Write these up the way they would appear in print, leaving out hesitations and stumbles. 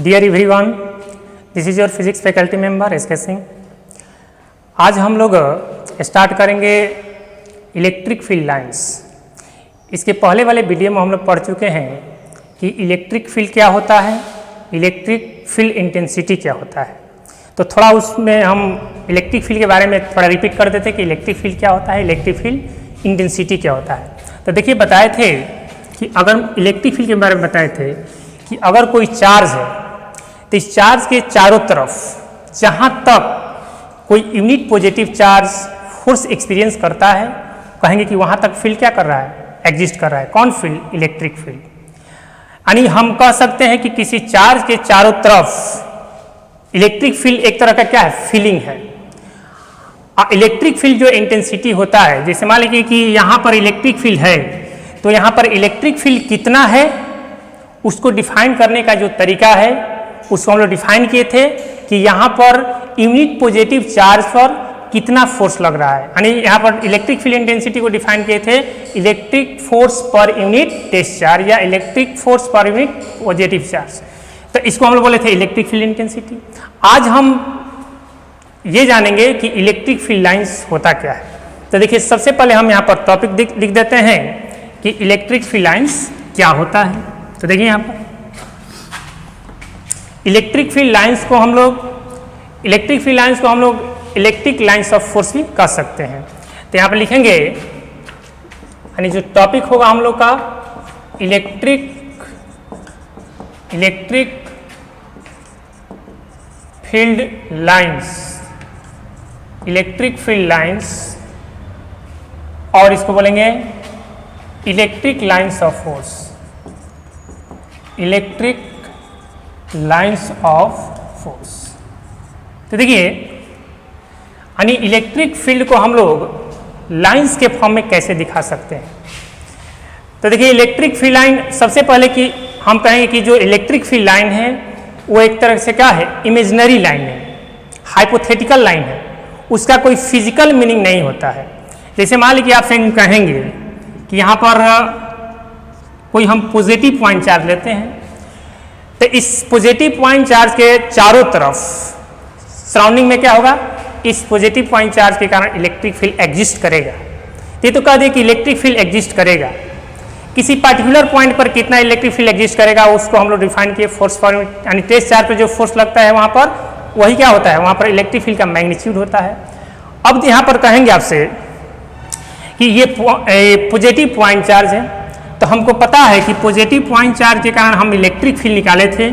Dear everyone, this is your physics faculty member S K Singh. आज हम लोग start करेंगे इलेक्ट्रिक फील्ड लाइंस। इसके पहले वाले वीडियो में हम लोग पढ़ चुके हैं कि इलेक्ट्रिक फील्ड क्या होता है, इलेक्ट्रिक फील्ड इंटेंसिटी क्या होता है। तो थोड़ा उसमें हम इलेक्ट्रिक फील्ड के बारे में थोड़ा रिपीट कर देते कि इलेक्ट्रिक फील्ड क्या होता है, इलेक्ट्रिक फील्ड इंटेंसिटी क्या होता है। तो देखिए बताए थे कि अगर इलेक्ट्रिक फील्ड के बारे में बताए थे कि अगर कोई चार्ज है तो इस चार्ज के चारों तरफ जहाँ तक कोई unit positive charge force experience करता है, कहेंगे कि वहाँ तक फील्ड क्या कर रहा है, एग्जिस्ट कर रहा है। कौन फील्ड? Electric field. यानी हम कह सकते हैं कि किसी चार्ज के चारों तरफ इलेक्ट्रिक फील्ड एक तरह का क्या है, फीलिंग है। इलेक्ट्रिक फील्ड जो इंटेंसिटी होता है, जैसे मान लीजिए कि यहाँ पर इलेक्ट्रिक फील्ड है तो यहाँ पर इलेक्ट्रिक फील्ड कितना है उसको डिफाइन करने का जो तरीका है उसको हम लोग डिफाइन किए थे कि यहाँ पर यूनिट पॉजिटिव चार्ज पर कितना फोर्स लग रहा है। यानी यहाँ पर इलेक्ट्रिक फील्ड इंटेंसिटी को डिफाइन किए थे electric force per unit test charge या electric force per unit positive charge. तो इसको हम लोग बोले थे इलेक्ट्रिक फील्ड इंटेंसिटी। आज हम ये जानेंगे कि इलेक्ट्रिक फील्ड लाइंस होता क्या है। तो देखिए सबसे पहले हम यहाँ पर टॉपिक लिख देते हैं कि इलेक्ट्रिक फील्ड लाइंस क्या होता है। तो देखिए यहाँ पर इलेक्ट्रिक फील्ड लाइंस को हम लोग इलेक्ट्रिक लाइंस ऑफ फोर्स भी कह सकते हैं। तो यहाँ पर लिखेंगे, यानी जो टॉपिक होगा हम लोग का electric field lines, electric field lines, और इसको बोलेंगे electric lines of force, electric lines of force. तो देखिए यानी इलेक्ट्रिक फील्ड को हम लोग लाइंस के फॉर्म में कैसे दिखा सकते हैं। तो देखिए इलेक्ट्रिक फील्ड लाइन, सबसे पहले कि हम कहेंगे कि जो इलेक्ट्रिक फील्ड लाइन है वो एक तरह से क्या है, इमेजिनरी लाइन है, हाइपोथेटिकल लाइन है, उसका कोई फिजिकल मीनिंग नहीं होता है। जैसे मान लीजिए आपसे कहेंगे कि यहाँ पर कोई हम पॉजिटिव पॉइंट चार्ज लेते हैं तो इस पॉजिटिव पॉइंट चार्ज के चारों तरफ सराउंडिंग में क्या होगा, इस पॉजिटिव पॉइंट चार्ज के कारण इलेक्ट्रिक फील्ड एग्जिस्ट करेगा। ये तो कह दे कि इलेक्ट्रिक फील्ड एग्जिस्ट करेगा। किसी पर्टिकुलर पॉइंट पर कितना इलेक्ट्रिक फील्ड एग्जिस्ट करेगा उसको हम लोग डिफाइन किए फोर्स पर, यानी टेस्ट चार्ज पर जो फोर्स लगता है वहाँ पर वही क्या होता है, वहाँ पर इलेक्ट्रिक फील्ड का मैग्नीट्यूड होता है। अब यहाँ पर कहेंगे आपसे कि ये पॉजिटिव पॉइंट चार्ज है, तो हमको पता है कि पॉजिटिव पॉइंट चार्ज के कारण हम इलेक्ट्रिक फील्ड निकाले थे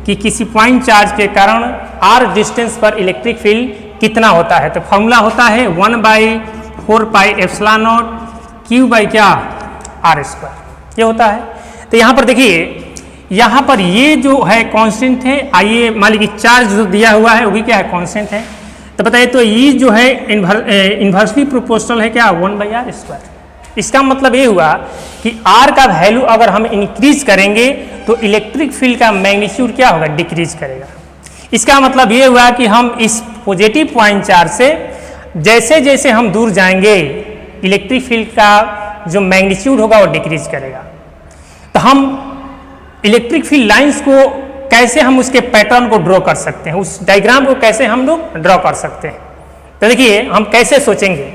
कि किसी पॉइंट चार्ज के कारण r डिस्टेंस पर इलेक्ट्रिक फील्ड कितना होता है। तो फॉर्मूला होता है 1/4πε0 Q बाई क्या, r², ये होता है। तो यहाँ पर देखिए, यहाँ पर ये जो है कांस्टेंट है। आइए मान लीजिए चार्ज जो दिया हुआ है वो भी क्या है, कांस्टेंट है। तो बताइए, तो ये जो है इन्वर्सली प्रोपोर्शनल है क्या, 1/r²। इसका मतलब ये हुआ कि r का वैल्यू अगर हम इंक्रीज करेंगे तो इलेक्ट्रिक फील्ड का मैग्नीट्यूड क्या होगा, डिक्रीज करेगा। इसका मतलब ये हुआ कि हम इस पॉजिटिव पॉइंट चार्ज से जैसे जैसे हम दूर जाएंगे इलेक्ट्रिक फील्ड का जो मैग्नीट्यूड होगा वो डिक्रीज करेगा। तो हम इलेक्ट्रिक फील्ड लाइंस को कैसे हम उसके पैटर्न को ड्रॉ कर सकते हैं, उस डायग्राम को कैसे हम लोग ड्रॉ कर सकते हैं। तो देखिए हम कैसे सोचेंगे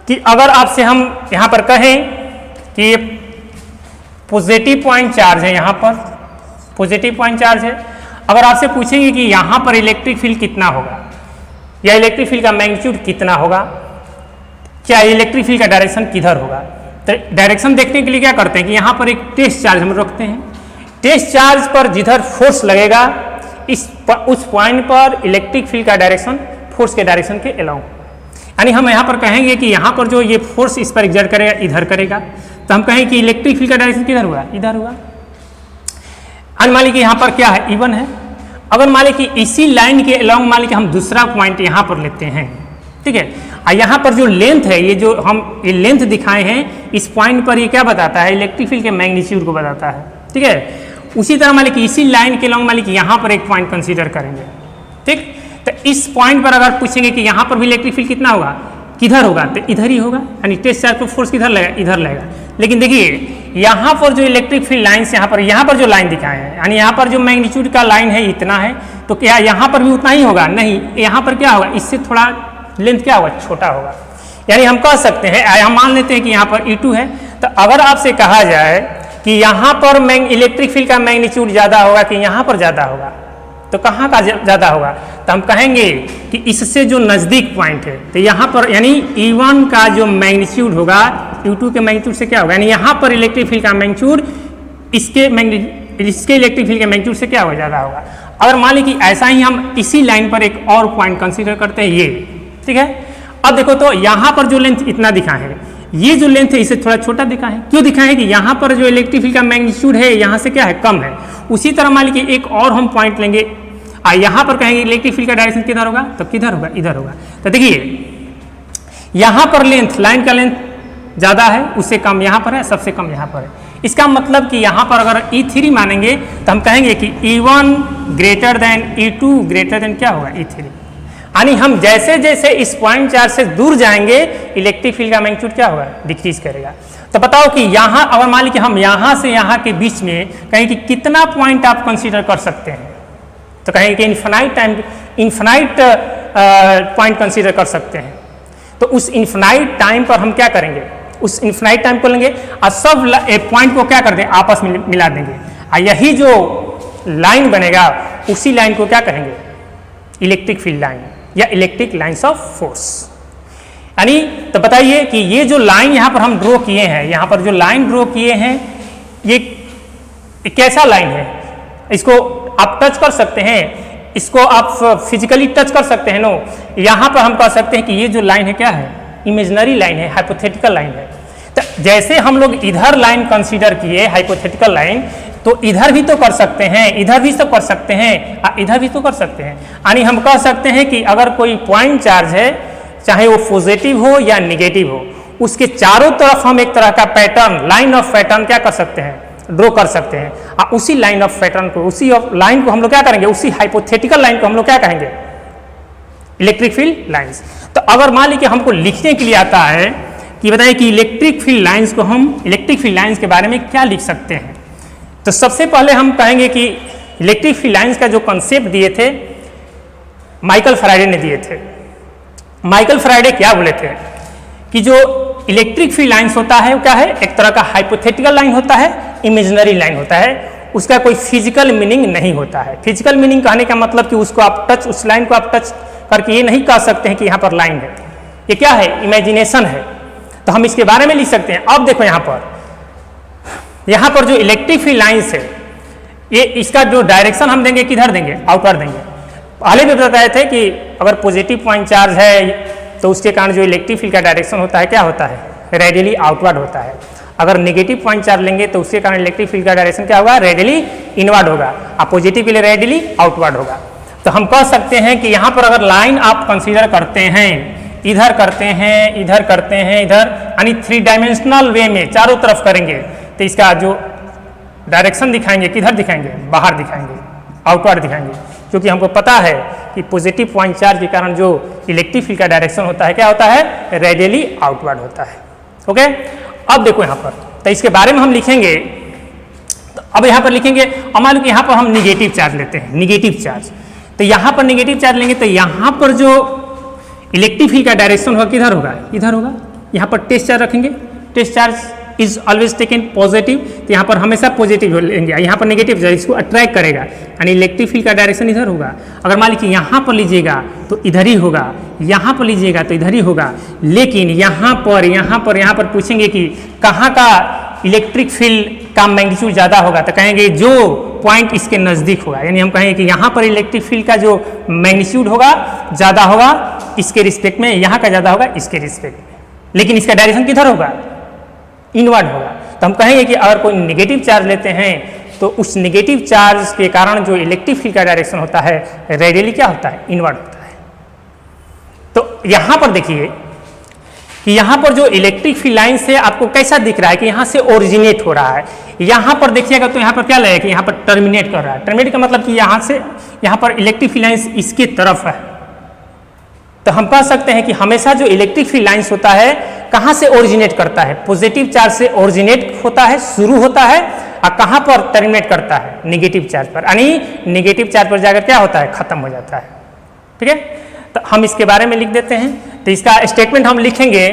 कि अगर आपसे हम यहाँ पर कहें कि ये पॉजिटिव पॉइंट चार्ज है, यहाँ पर पॉजिटिव पॉइंट चार्ज है, अगर आपसे पूछेंगे कि यहाँ पर इलेक्ट्रिक फील्ड कितना होगा या इलेक्ट्रिक फील्ड का मैग्नीट्यूड कितना होगा, क्या इलेक्ट्रिक फील्ड का डायरेक्शन किधर होगा, तो डायरेक्शन देखने के लिए क्या करते हैं कि यहाँ पर एक टेस्ट चार्ज हम रखते हैं। टेस्ट चार्ज पर जिधर फोर्स लगेगा उस पॉइंट पर इलेक्ट्रिक फील्ड का डायरेक्शन फोर्स के डायरेक्शन के अलाउ, यानी हम यहाँ पर कहेंगे कि यहाँ पर जो ये फोर्स इस पर एग्जर्ट करेगा इधर करेगा, तो हम कहें कि इलेक्ट्रिक फील्ड का डायरेक्शन किधर हुआ, इधर हुआ। और मान लीजिए यहाँ पर क्या है, E1 है। अगर मान लीजिए कि इसी लाइन के अलाउंग मान लीजिए हम दूसरा पॉइंट यहाँ पर लेते हैं, ठीक है। और यहाँ पर जो लेंथ है, ये जो हम ये लेंथ दिखाए हैं इस पॉइंट पर, ये क्या बताता है, इलेक्ट्रिक फील्ड के मैग्नीट्यूड को बताता है, ठीक है। उसी तरह मान लीजिए कि इसी लाइन के अलाउंग मान लीजिए यहाँ पर एक पॉइंट कंसिडर करेंगे, ठीक। तो इस पॉइंट पर अगर पूछेंगे कि यहाँ पर भी इलेक्ट्रिक फील्ड कितना होगा, किधर होगा, तो इधर ही होगा, यानी टेस्ट चार्ज पर फोर्स किधर लगेगा, इधर लगेगा। लेकिन देखिए यहाँ पर जो इलेक्ट्रिक फील्ड लाइन्स यहाँ पर जो लाइन दिखाए हैं, यानी यहाँ पर जो मैग्नीट्यूड का लाइन है इतना है, तो क्या यहाँ पर भी उतना ही होगा? नहीं, यहाँ पर क्या होगा, इससे थोड़ा लेंथ क्या होगा, छोटा होगा। यानी हम कह सकते हैं, हम मान लेते हैं कि यहाँ पर E2 है, तो अगर आपसे कहा जाए कि यहाँ पर इलेक्ट्रिक फील्ड का मैग्नीट्यूड ज़्यादा होगा कि यहाँ पर ज़्यादा होगा, तो कहाँ का ज़्यादा होगा? तो हम कहेंगे कि इससे जो नज़दीक पॉइंट है, तो यहाँ पर यानी E1 का जो मैग्नीट्यूड होगा E2 के मैग्नीट्यूड से क्या होगा, यानी यहाँ पर इलेक्ट्रिक फील्ड का मैग्नीट्यूड इसके इलेक्ट्रिक फील्ड के मैग्नीट्यूड से क्या होगा, ज़्यादा होगा। अगर मान लीजिए कि ऐसा ही हम इसी लाइन पर एक और पॉइंट कंसीडर करते हैं, ये ठीक है। अब देखो तो यहाँ पर जो लेंथ इतना दिखा है, ये जो लेंथ है इसे थोड़ा छोटा दिखा है। क्यों दिखा है? कि यहाँ पर जो इलेक्ट्रिक फील्ड का मैग्नीट्यूड है यहाँ से क्या है, कम है। उसी तरह मान लीजिए एक और हम पॉइंट लेंगे, यहाँ पर कहेंगे इलेक्ट्रिक फील्ड का डायरेक्शन किधर होगा, तो किधर होगा, इधर होगा। तो देखिए यहाँ पर लेंथ, लाइन का लेंथ ज़्यादा है, उससे कम यहाँ पर है, सबसे कम यहाँ पर है। इसका मतलब कि यहाँ पर अगर E3 मानेंगे तो हम कहेंगे कि E1 greater than E2 greater than क्या होगा, E3। यानी हम जैसे जैसे इस पॉइंट चार्ज से दूर जाएंगे इलेक्ट्रिक फील्ड का मैग्नीट्यूड क्या होगा, डिक्रीज करेगा। तो बताओ कि यहाँ अगर मान लीजिए हम यहाँ से यहाँ के बीच में कहें कि कितना पॉइंट आप कंसीडर कर सकते हैं, तो कहेंगे कि इन्फिनाइट पॉइंट कंसीडर कर सकते हैं। तो उस इन्फिनाइट टाइम पर हम क्या करेंगे, उस इन्फिनाइट टाइम को लेंगे और सब पॉइंट को क्या कर दें, आपस में मिला देंगे, और यही जो लाइन बनेगा उसी लाइन को क्या कहेंगे, इलेक्ट्रिक फील्ड लाइन या इलेक्ट्रिक लाइन्स ऑफ फोर्स। यानी तो बताइए कि ये जो लाइन यहाँ पर हम ड्रॉ किए हैं, यहाँ पर जो लाइन ड्रॉ किए हैं, ये कैसा लाइन है? इसको आप टच कर सकते हैं, इसको आप फिजिकली टच कर सकते हैं। नो, यहाँ पर हम कह सकते हैं कि ये जो लाइन है क्या है, इमेजिनरी लाइन है, हाइपोथेटिकल लाइन है। तो जैसे हम लोग इधर लाइन कंसीडर किए हाइपोथेटिकल लाइन, तो इधर भी तो कर सकते हैं, इधर भी तो कर सकते हैं, इधर भी तो कर सकते हैं। यानी हम कह सकते हैं कि अगर कोई पॉइंट चार्ज है, चाहे वो पॉजिटिव हो या निगेटिव हो, उसके चारों तरफ हम एक तरह का पैटर्न, लाइन ऑफ पैटर्न क्या कर सकते हैं, ड्रॉ कर सकते हैं। और उसी लाइन ऑफ पैटर्न को, उसी लाइन को हम लोग क्या करेंगे, उसी हाइपोथेटिकल लाइन को हम लोग क्या कहेंगे, इलेक्ट्रिक फील्ड लाइंस। तो अगर मान लीजिए हमको लिखने के लिए आता है कि बताइए कि इलेक्ट्रिक फील्ड लाइंस को हम इलेक्ट्रिक फील्ड लाइंस के बारे में क्या लिख सकते हैं, तो सबसे पहले हम कहेंगे कि इलेक्ट्रिक फील्ड लाइंस का जो कॉन्सेप्ट दिए थे माइकल फैराडे ने दिए थे। माइकल फैराडे क्या बोले थे कि जो इलेक्ट्रिक फील्ड लाइंस होता है वो क्या है, एक तरह का हाइपोथेटिकल लाइन होता है, इमेजिनरी लाइन होता है, उसका कोई फिजिकल मीनिंग नहीं होता है। फिजिकल मीनिंग कहने का मतलब कि उसको आप टच, उस लाइन को आप टच करके ये नहीं कह सकते हैं कि यहाँ पर लाइन है, ये क्या है, इमेजिनेशन है। तो हम इसके बारे में लिख सकते हैं। अब देखो यहाँ पर जो इलेक्ट्रिक फील्ड लाइंस है, ये इसका जो डायरेक्शन हम देंगे किधर देंगे, आउटवर्ड देंगे। पहले भी बताए थे कि अगर पॉजिटिव पॉइंट चार्ज है तो उसके कारण जो इलेक्ट्रिक फील्ड का डायरेक्शन होता है क्या होता है, रेडियली आउटवर्ड होता है। अगर नेगेटिव पॉइंट चार्ज लेंगे तो उसके कारण इलेक्ट्रिक फील्ड का डायरेक्शन क्या होगा, रेडियली इनवर्ड होगा, और पॉजिटिव के लिए रेडियली आउटवर्ड होगा। तो हम कह सकते हैं कि यहाँ पर अगर लाइन आप कंसीडर करते हैं, इधर करते हैं, इधर करते हैं, इधर, यानी 3 डायमेंशनल वे में चारों तरफ करेंगे, तो इसका जो डायरेक्शन दिखाएंगे किधर दिखाएंगे, बाहर दिखाएंगे, आउटवर्ड दिखाएंगे। क्योंकि हमको पता है कि पॉजिटिव पॉइंट चार्ज के कारण जो इलेक्ट्रिक फील्ड का डायरेक्शन होता है क्या होता है, रेडियली आउटवर्ड होता है। ओके, अब देखो यहाँ पर, तो इसके बारे में हम लिखेंगे। तो अब यहाँ पर लिखेंगे, अब मान लो कि यहाँ पर हम निगेटिव चार्ज लेते हैं, निगेटिव चार्ज। तो यहाँ पर निगेटिव चार्ज लेंगे तो यहाँ पर जो इलेक्ट्रिक फील्ड का डायरेक्शन होगा किधर होगा, इधर होगा। यहाँ पर टेस्ट चार्ज रखेंगे, test charge is always taken positive, तो यहाँ पर हमेशा पॉजिटिव लेंगे, यहाँ पर नेगेटिव चार्ज इसको अट्रैक्ट करेगा, यानी इलेक्ट्रिक फील्ड का डायरेक्शन इधर होगा। अगर मान लीजिए यहाँ पर लीजिएगा तो इधर ही होगा, यहाँ पर लीजिएगा तो इधर ही होगा। लेकिन यहाँ पर पूछेंगे कि कहाँ का इलेक्ट्रिक फील्ड का मैग्नीट्यूड ज़्यादा होगा, तो कहेंगे जो पॉइंट इसके नज़दीक होगा। यानी हम कहेंगे कि यहाँ पर इलेक्ट्रिक फील्ड का जो मैग्नीट्यूड होगा ज़्यादा होगा इसके रिस्पेक्ट में, यहाँ का ज़्यादा होगा इसके रिस्पेक्ट में, लेकिन इसका डायरेक्शन किधर होगा, इनवर्ड होगा। तो हम कहेंगे कि अगर कोई नेगेटिव चार्ज लेते हैं तो उस नेगेटिव चार्ज के कारण जो इलेक्ट्रिक फील्ड का डायरेक्शन होता है रेडियली क्या होता है, इनवर्ड होता है। तो यहाँ पर देखिए कि यहाँ पर जो इलेक्ट्रिक फील्ड लाइन से आपको कैसा दिख रहा है कि यहाँ से ओरिजिनेट हो रहा है। यहाँ पर देखिएगा तो यहाँ पर क्या लगेगा कि यहाँ पर टर्मिनेट कर रहा है। टर्मिनेट का मतलब कि यहाँ से यहाँ पर इलेक्ट्रिक फील्ड लाइन्स इसके तरफ है। तो हम कह सकते हैं कि हमेशा जो इलेक्ट्रिक फील्ड लाइन्स होता है कहाँ से ओरिजिनेट करता है? पॉजिटिव चार्ज से ओरिजिनेट होता है, शुरू होता है, और कहाँ पर टर्मिनेट करता है? नेगेटिव चार्ज पर, यानी नेगेटिव चार्ज पर जाकर क्या होता है? खत्म हो जाता है। ठीक है, तो हम इसके बारे में लिख देते हैं। तो इसका स्टेटमेंट हम लिखेंगे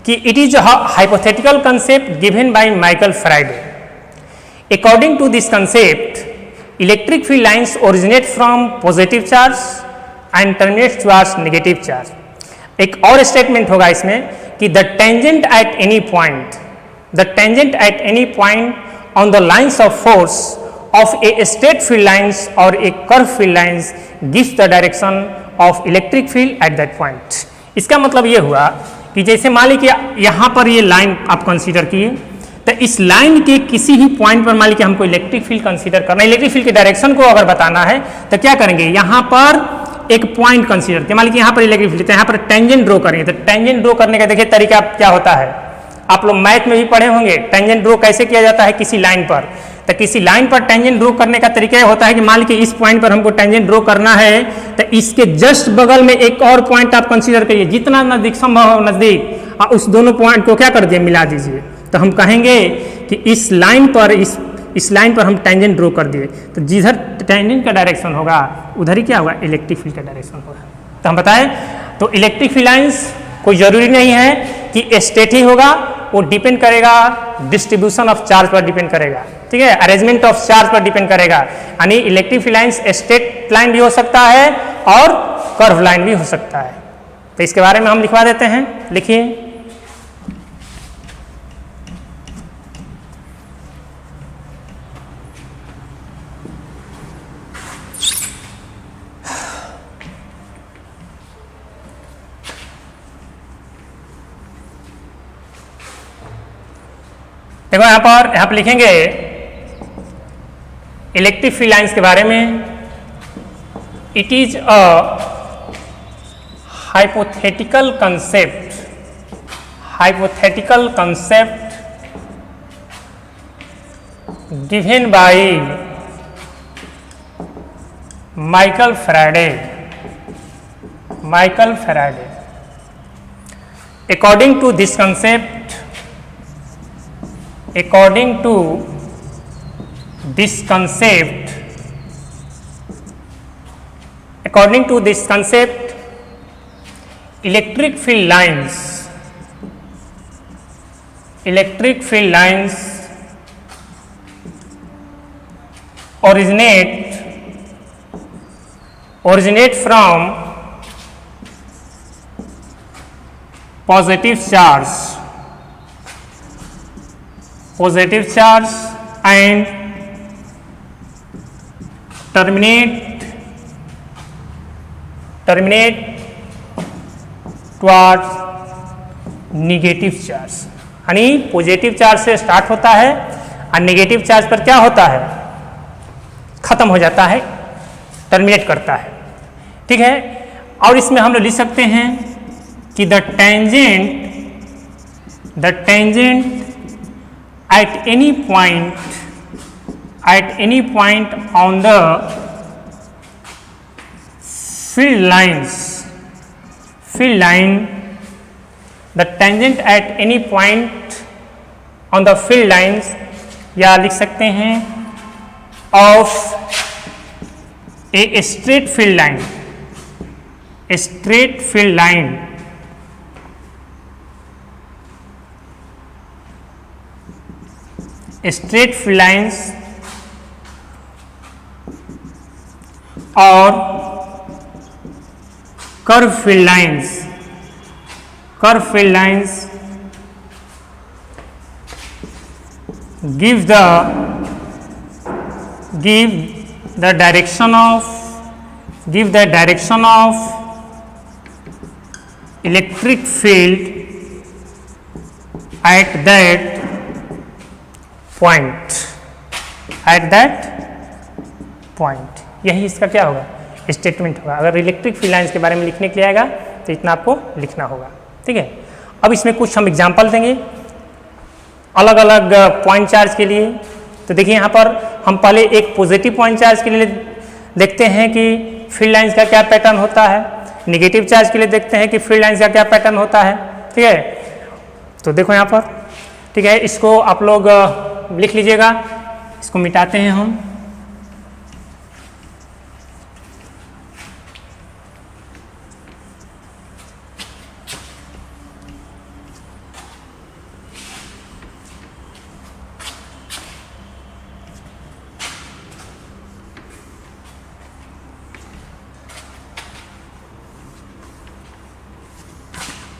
कि it is hypothetical concept given by Michael Faraday. According to this concept, electric field lines originate from positive charge and terminate towards negative charge. एक और स्टेटमेंट होगा इसमें कि the tangent at any point, the tangent at any point on the lines of force of a straight field lines और a curve field lines gives the direction of electric field at that point. इसका मतलब ये हुआ कि जैसे मान लीजिए यहाँ पर ये लाइन आप कंसीडर किए, तो इस लाइन के किसी भी पॉइंट पर मान लीजिए हमको इलेक्ट्रिक फील्ड कंसीडर करना है, इलेक्ट्रिक फील्ड के डायरेक्शन को अगर बताना है तो क्या करेंगे? यहाँ पर एक पॉइंट कंसीडर किया, मान लीजिए यहाँ पर इलेक्ट्रिक फील्ड, तो यहाँ पर टेंजेंट ड्रॉ करेंगे। तो टेंजेंट ड्रॉ करने का देखिए तरीका क्या होता है, आप लोग मैथ में भी पढ़े होंगे। टेंजेंट ड्रॉ कैसे किया जाता है किसी लाइन पर? तो किसी लाइन पर टेंजेंट ड्रॉ करने का तरीका यह होता है कि मान लीजिए इस पॉइंट पर हमको टेंजेंट ड्रॉ करना है, तो इसके जस्ट बगल में एक और पॉइंट आप कंसीडर करिए, जितना नजदीक संभव हो नजदीक, और उस दोनों पॉइंट को क्या कर दिए? मिला दीजिए। तो हम कहेंगे कि इस लाइन पर इस लाइन पर हम टेंजेंट ड्रॉ कर दिए, तो जिधर टेंजेंट का डायरेक्शन होगा उधर ही क्या होगा? इलेक्ट्रिक फील्ड का डायरेक्शन होगा। तो हम बताएं तो इलेक्ट्रिक फील्ड लाइन्स कोई जरूरी नहीं है कि स्ट्रेट ही होगा, वो डिपेंड करेगा डिस्ट्रीब्यूशन ऑफ चार्ज पर डिपेंड करेगा। ठीक है, अरेंजमेंट ऑफ चार्ज पर डिपेंड करेगा। यानी electric field lines straight line भी हो सकता है और कर्व लाइन भी हो सकता है। तो इसके बारे में हम लिखवा देते हैं, लिखिए। देखो यहाँ पर लिखेंगे इलेक्ट्रिक फील्ड लाइन्स के बारे में। It is a hypothetical concept given by Michael Faraday. According to this concept, according to this concept, electric field lines originate from positive charge and terminate towards negative charge। यानी positive charge से start होता है और negative charge पर क्या होता है? खत्म हो जाता है, टर्मिनेट करता है। ठीक है, और इसमें हम लोग लिख सकते हैं कि the tangent at any point on the field line, the tangent at any point on the field lines, या लिख सकते हैं of a straight field line, straight field lines और curve field lines give the direction of electric field at that point। यही इसका क्या होगा? Statement होगा। अगर इलेक्ट्रिक फील्ड लाइन्स के बारे में लिखने के लिए आएगा तो इतना आपको लिखना होगा। ठीक है, अब इसमें कुछ हम एग्जांपल देंगे अलग अलग पॉइंट चार्ज के लिए। तो देखिए यहाँ पर हम पहले एक पॉजिटिव पॉइंट चार्ज के लिए देखते हैं कि फील्ड लाइन्स का क्या पैटर्न होता है, नेगेटिव चार्ज के लिए देखते हैं कि फील्ड लाइन्स का क्या पैटर्न होता है। ठीक है, तो देखो यहाँ पर, ठीक है, इसको आप लोग लिख लीजिएगा, इसको मिटाते हैं हम।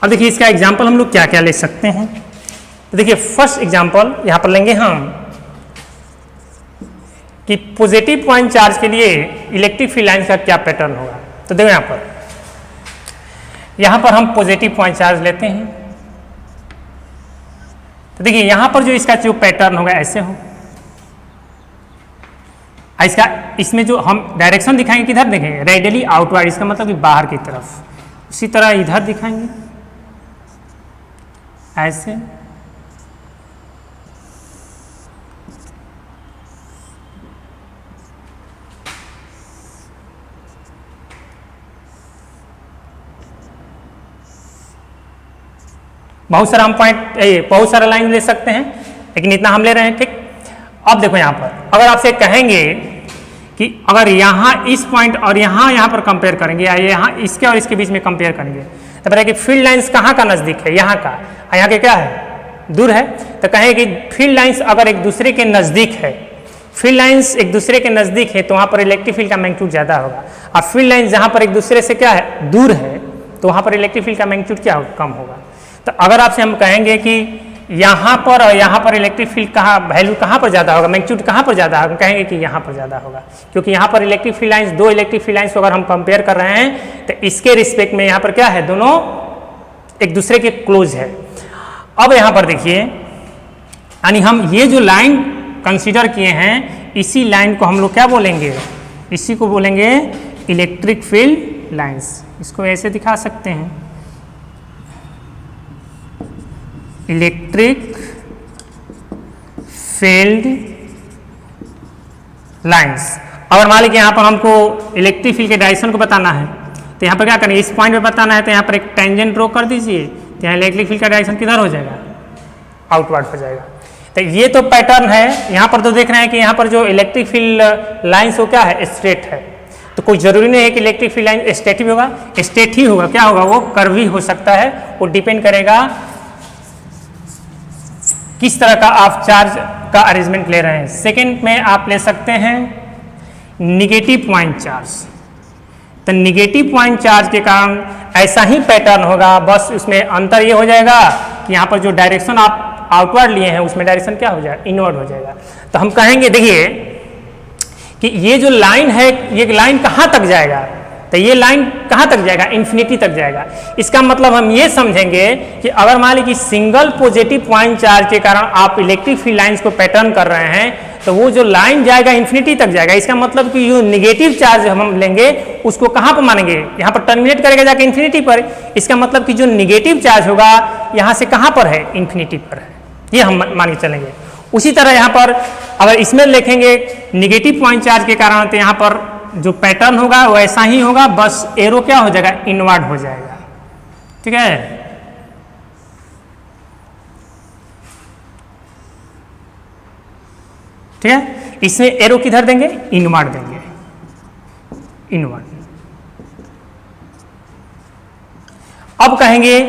अब देखिए इसका एग्जाम्पल हम लोग क्या क्या ले सकते हैं। तो देखिए फर्स्ट एग्जाम्पल यहाँ पर लेंगे हम कि पॉजिटिव पॉइंट चार्ज के लिए इलेक्ट्रिक फील्ड लाइन का क्या पैटर्न होगा। तो देखो यहाँ पर हम पॉजिटिव पॉइंट चार्ज लेते हैं। तो देखिए यहाँ पर जो इसका जो पैटर्न होगा ऐसे हो, इसका इसमें जो हम डायरेक्शन दिखाएंगे किधर देखेंगे, रेडियली आउटवर्ड, इसका मतलब कि बाहर की तरफ। उसी तरह इधर दिखाएंगे ऐसे, बहुत सारा हम पॉइंट, बहुत सारा लाइन ले सकते हैं, लेकिन इतना हम ले रहे हैं, ठीक। अब देखो यहाँ पर अगर आपसे कहेंगे कि अगर यहाँ इस पॉइंट और यहाँ पर कंपेयर करेंगे, या यहाँ इसके और इसके बीच में कंपेयर करेंगे, तो पता है कि फील्ड लाइंस कहाँ का नज़दीक है, यहाँ का, यहाँ के क्या है, दूर है। तो कहें कि फील्ड लाइंस अगर एक दूसरे के नज़दीक है, फील्ड लाइंस एक दूसरे के नज़दीक है, तो वहाँ पर इलेक्ट्रिक फील्ड का मैग्नीट्यूड ज़्यादा होगा। और फील्ड लाइंस जहाँ पर एक दूसरे से क्या है, दूर है, तो वहाँ पर इलेक्ट्रिक फील्ड का मैग्नीट्यूड क्या होगा, कम होगा। तो अगर आपसे हम कहेंगे कि यहाँ पर और यहाँ पर इलेक्ट्रिक फील्ड कहाँ, वैल्यू कहाँ पर ज़्यादा होगा, मैग्नीट्यूड कहाँ पर ज़्यादा होगा, कहेंगे कि यहाँ पर ज़्यादा होगा, क्योंकि यहाँ पर इलेक्ट्रिक फील्ड लाइंस, दो इलेक्ट्रिक फील्ड लाइंस को अगर हम कंपेयर कर रहे हैं, तो इसके रिस्पेक्ट में यहाँ पर क्या है, दोनों एक दूसरे के क्लोज है। अब यहाँ पर देखिए, यानी हम ये जो लाइन कंसीडर किए हैं, इसी लाइन को हम लोग क्या बोलेंगे, इसी को बोलेंगे इलेक्ट्रिक फील्ड लाइंस। इसको ऐसे दिखा सकते हैं, इलेक्ट्रिक फील्ड लाइंस। अगर मान लीजिए यहाँ पर हमको इलेक्ट्रिक फील्ड के डायरेक्शन को बताना है, तो यहाँ पर क्या करेंगे, इस पॉइंट पे बताना है, तो यहाँ पर एक टेंजेंट ड्रॉ कर दीजिए, तो यहाँ इलेक्ट्रिक फील्ड का डायरेक्शन किधर हो जाएगा, आउटवर्ड हो जाएगा। तो ये तो पैटर्न है। यहाँ पर तो देख रहे हैं कि यहाँ पर जो इलेक्ट्रिक फील्ड लाइंस वो क्या है, स्ट्रेट है। तो कोई जरूरी नहीं है कि इलेक्ट्रिक फील्ड लाइन स्ट्रेट ही होगा, स्ट्रेट ही होगा, क्या होगा, वो कर्व ही हो सकता है। वो डिपेंड करेगा किस तरह का आप चार्ज का अरेंजमेंट ले रहे हैं। सेकेंड में आप ले सकते हैं निगेटिव पॉइंट चार्ज। तो निगेटिव पॉइंट चार्ज के कारण ऐसा ही पैटर्न होगा, बस उसमें अंतर ये हो जाएगा कि यहाँ पर जो डायरेक्शन आप आउटवर्ड लिए हैं उसमें डायरेक्शन क्या हो जाएगा, इनवर्ड हो जाएगा। तो हम कहेंगे देखिए कि ये जो लाइन है, ये लाइन कहाँ तक जाएगा, तो ये लाइन कहाँ तक जाएगा, इन्फिनिटी तक जाएगा। इसका मतलब हम ये समझेंगे कि अगर मान लीजिए सिंगल पॉजिटिव पॉइंट चार्ज के कारण आप इलेक्ट्रिक फील्ड लाइंस को पैटर्न कर रहे हैं, तो वो जो लाइन जाएगा इन्फिनिटी तक जाएगा। इसका मतलब कि जो निगेटिव चार्ज हम लेंगे उसको कहाँ पर मानेंगे, यहाँ पर टर्मिनेट करेगा जाके इन्फिनिटी पर। इसका मतलब कि जो निगेटिव चार्ज होगा यहाँ से कहाँ पर है, इन्फिनिटी पर है, ये हम मान के चलेंगे। उसी तरह यहाँ पर अगर इसमें लिखेंगे निगेटिव पॉइंट चार्ज के कारण, तो यहाँ पर जो पैटर्न होगा वो ऐसा ही होगा, बस एरो क्या हो जाएगा, इनवर्ड हो जाएगा। ठीक है, ठीक है। इसमें एरो किधर देंगे, इनवर्ड देंगे, इनवर्ड। अब कहेंगे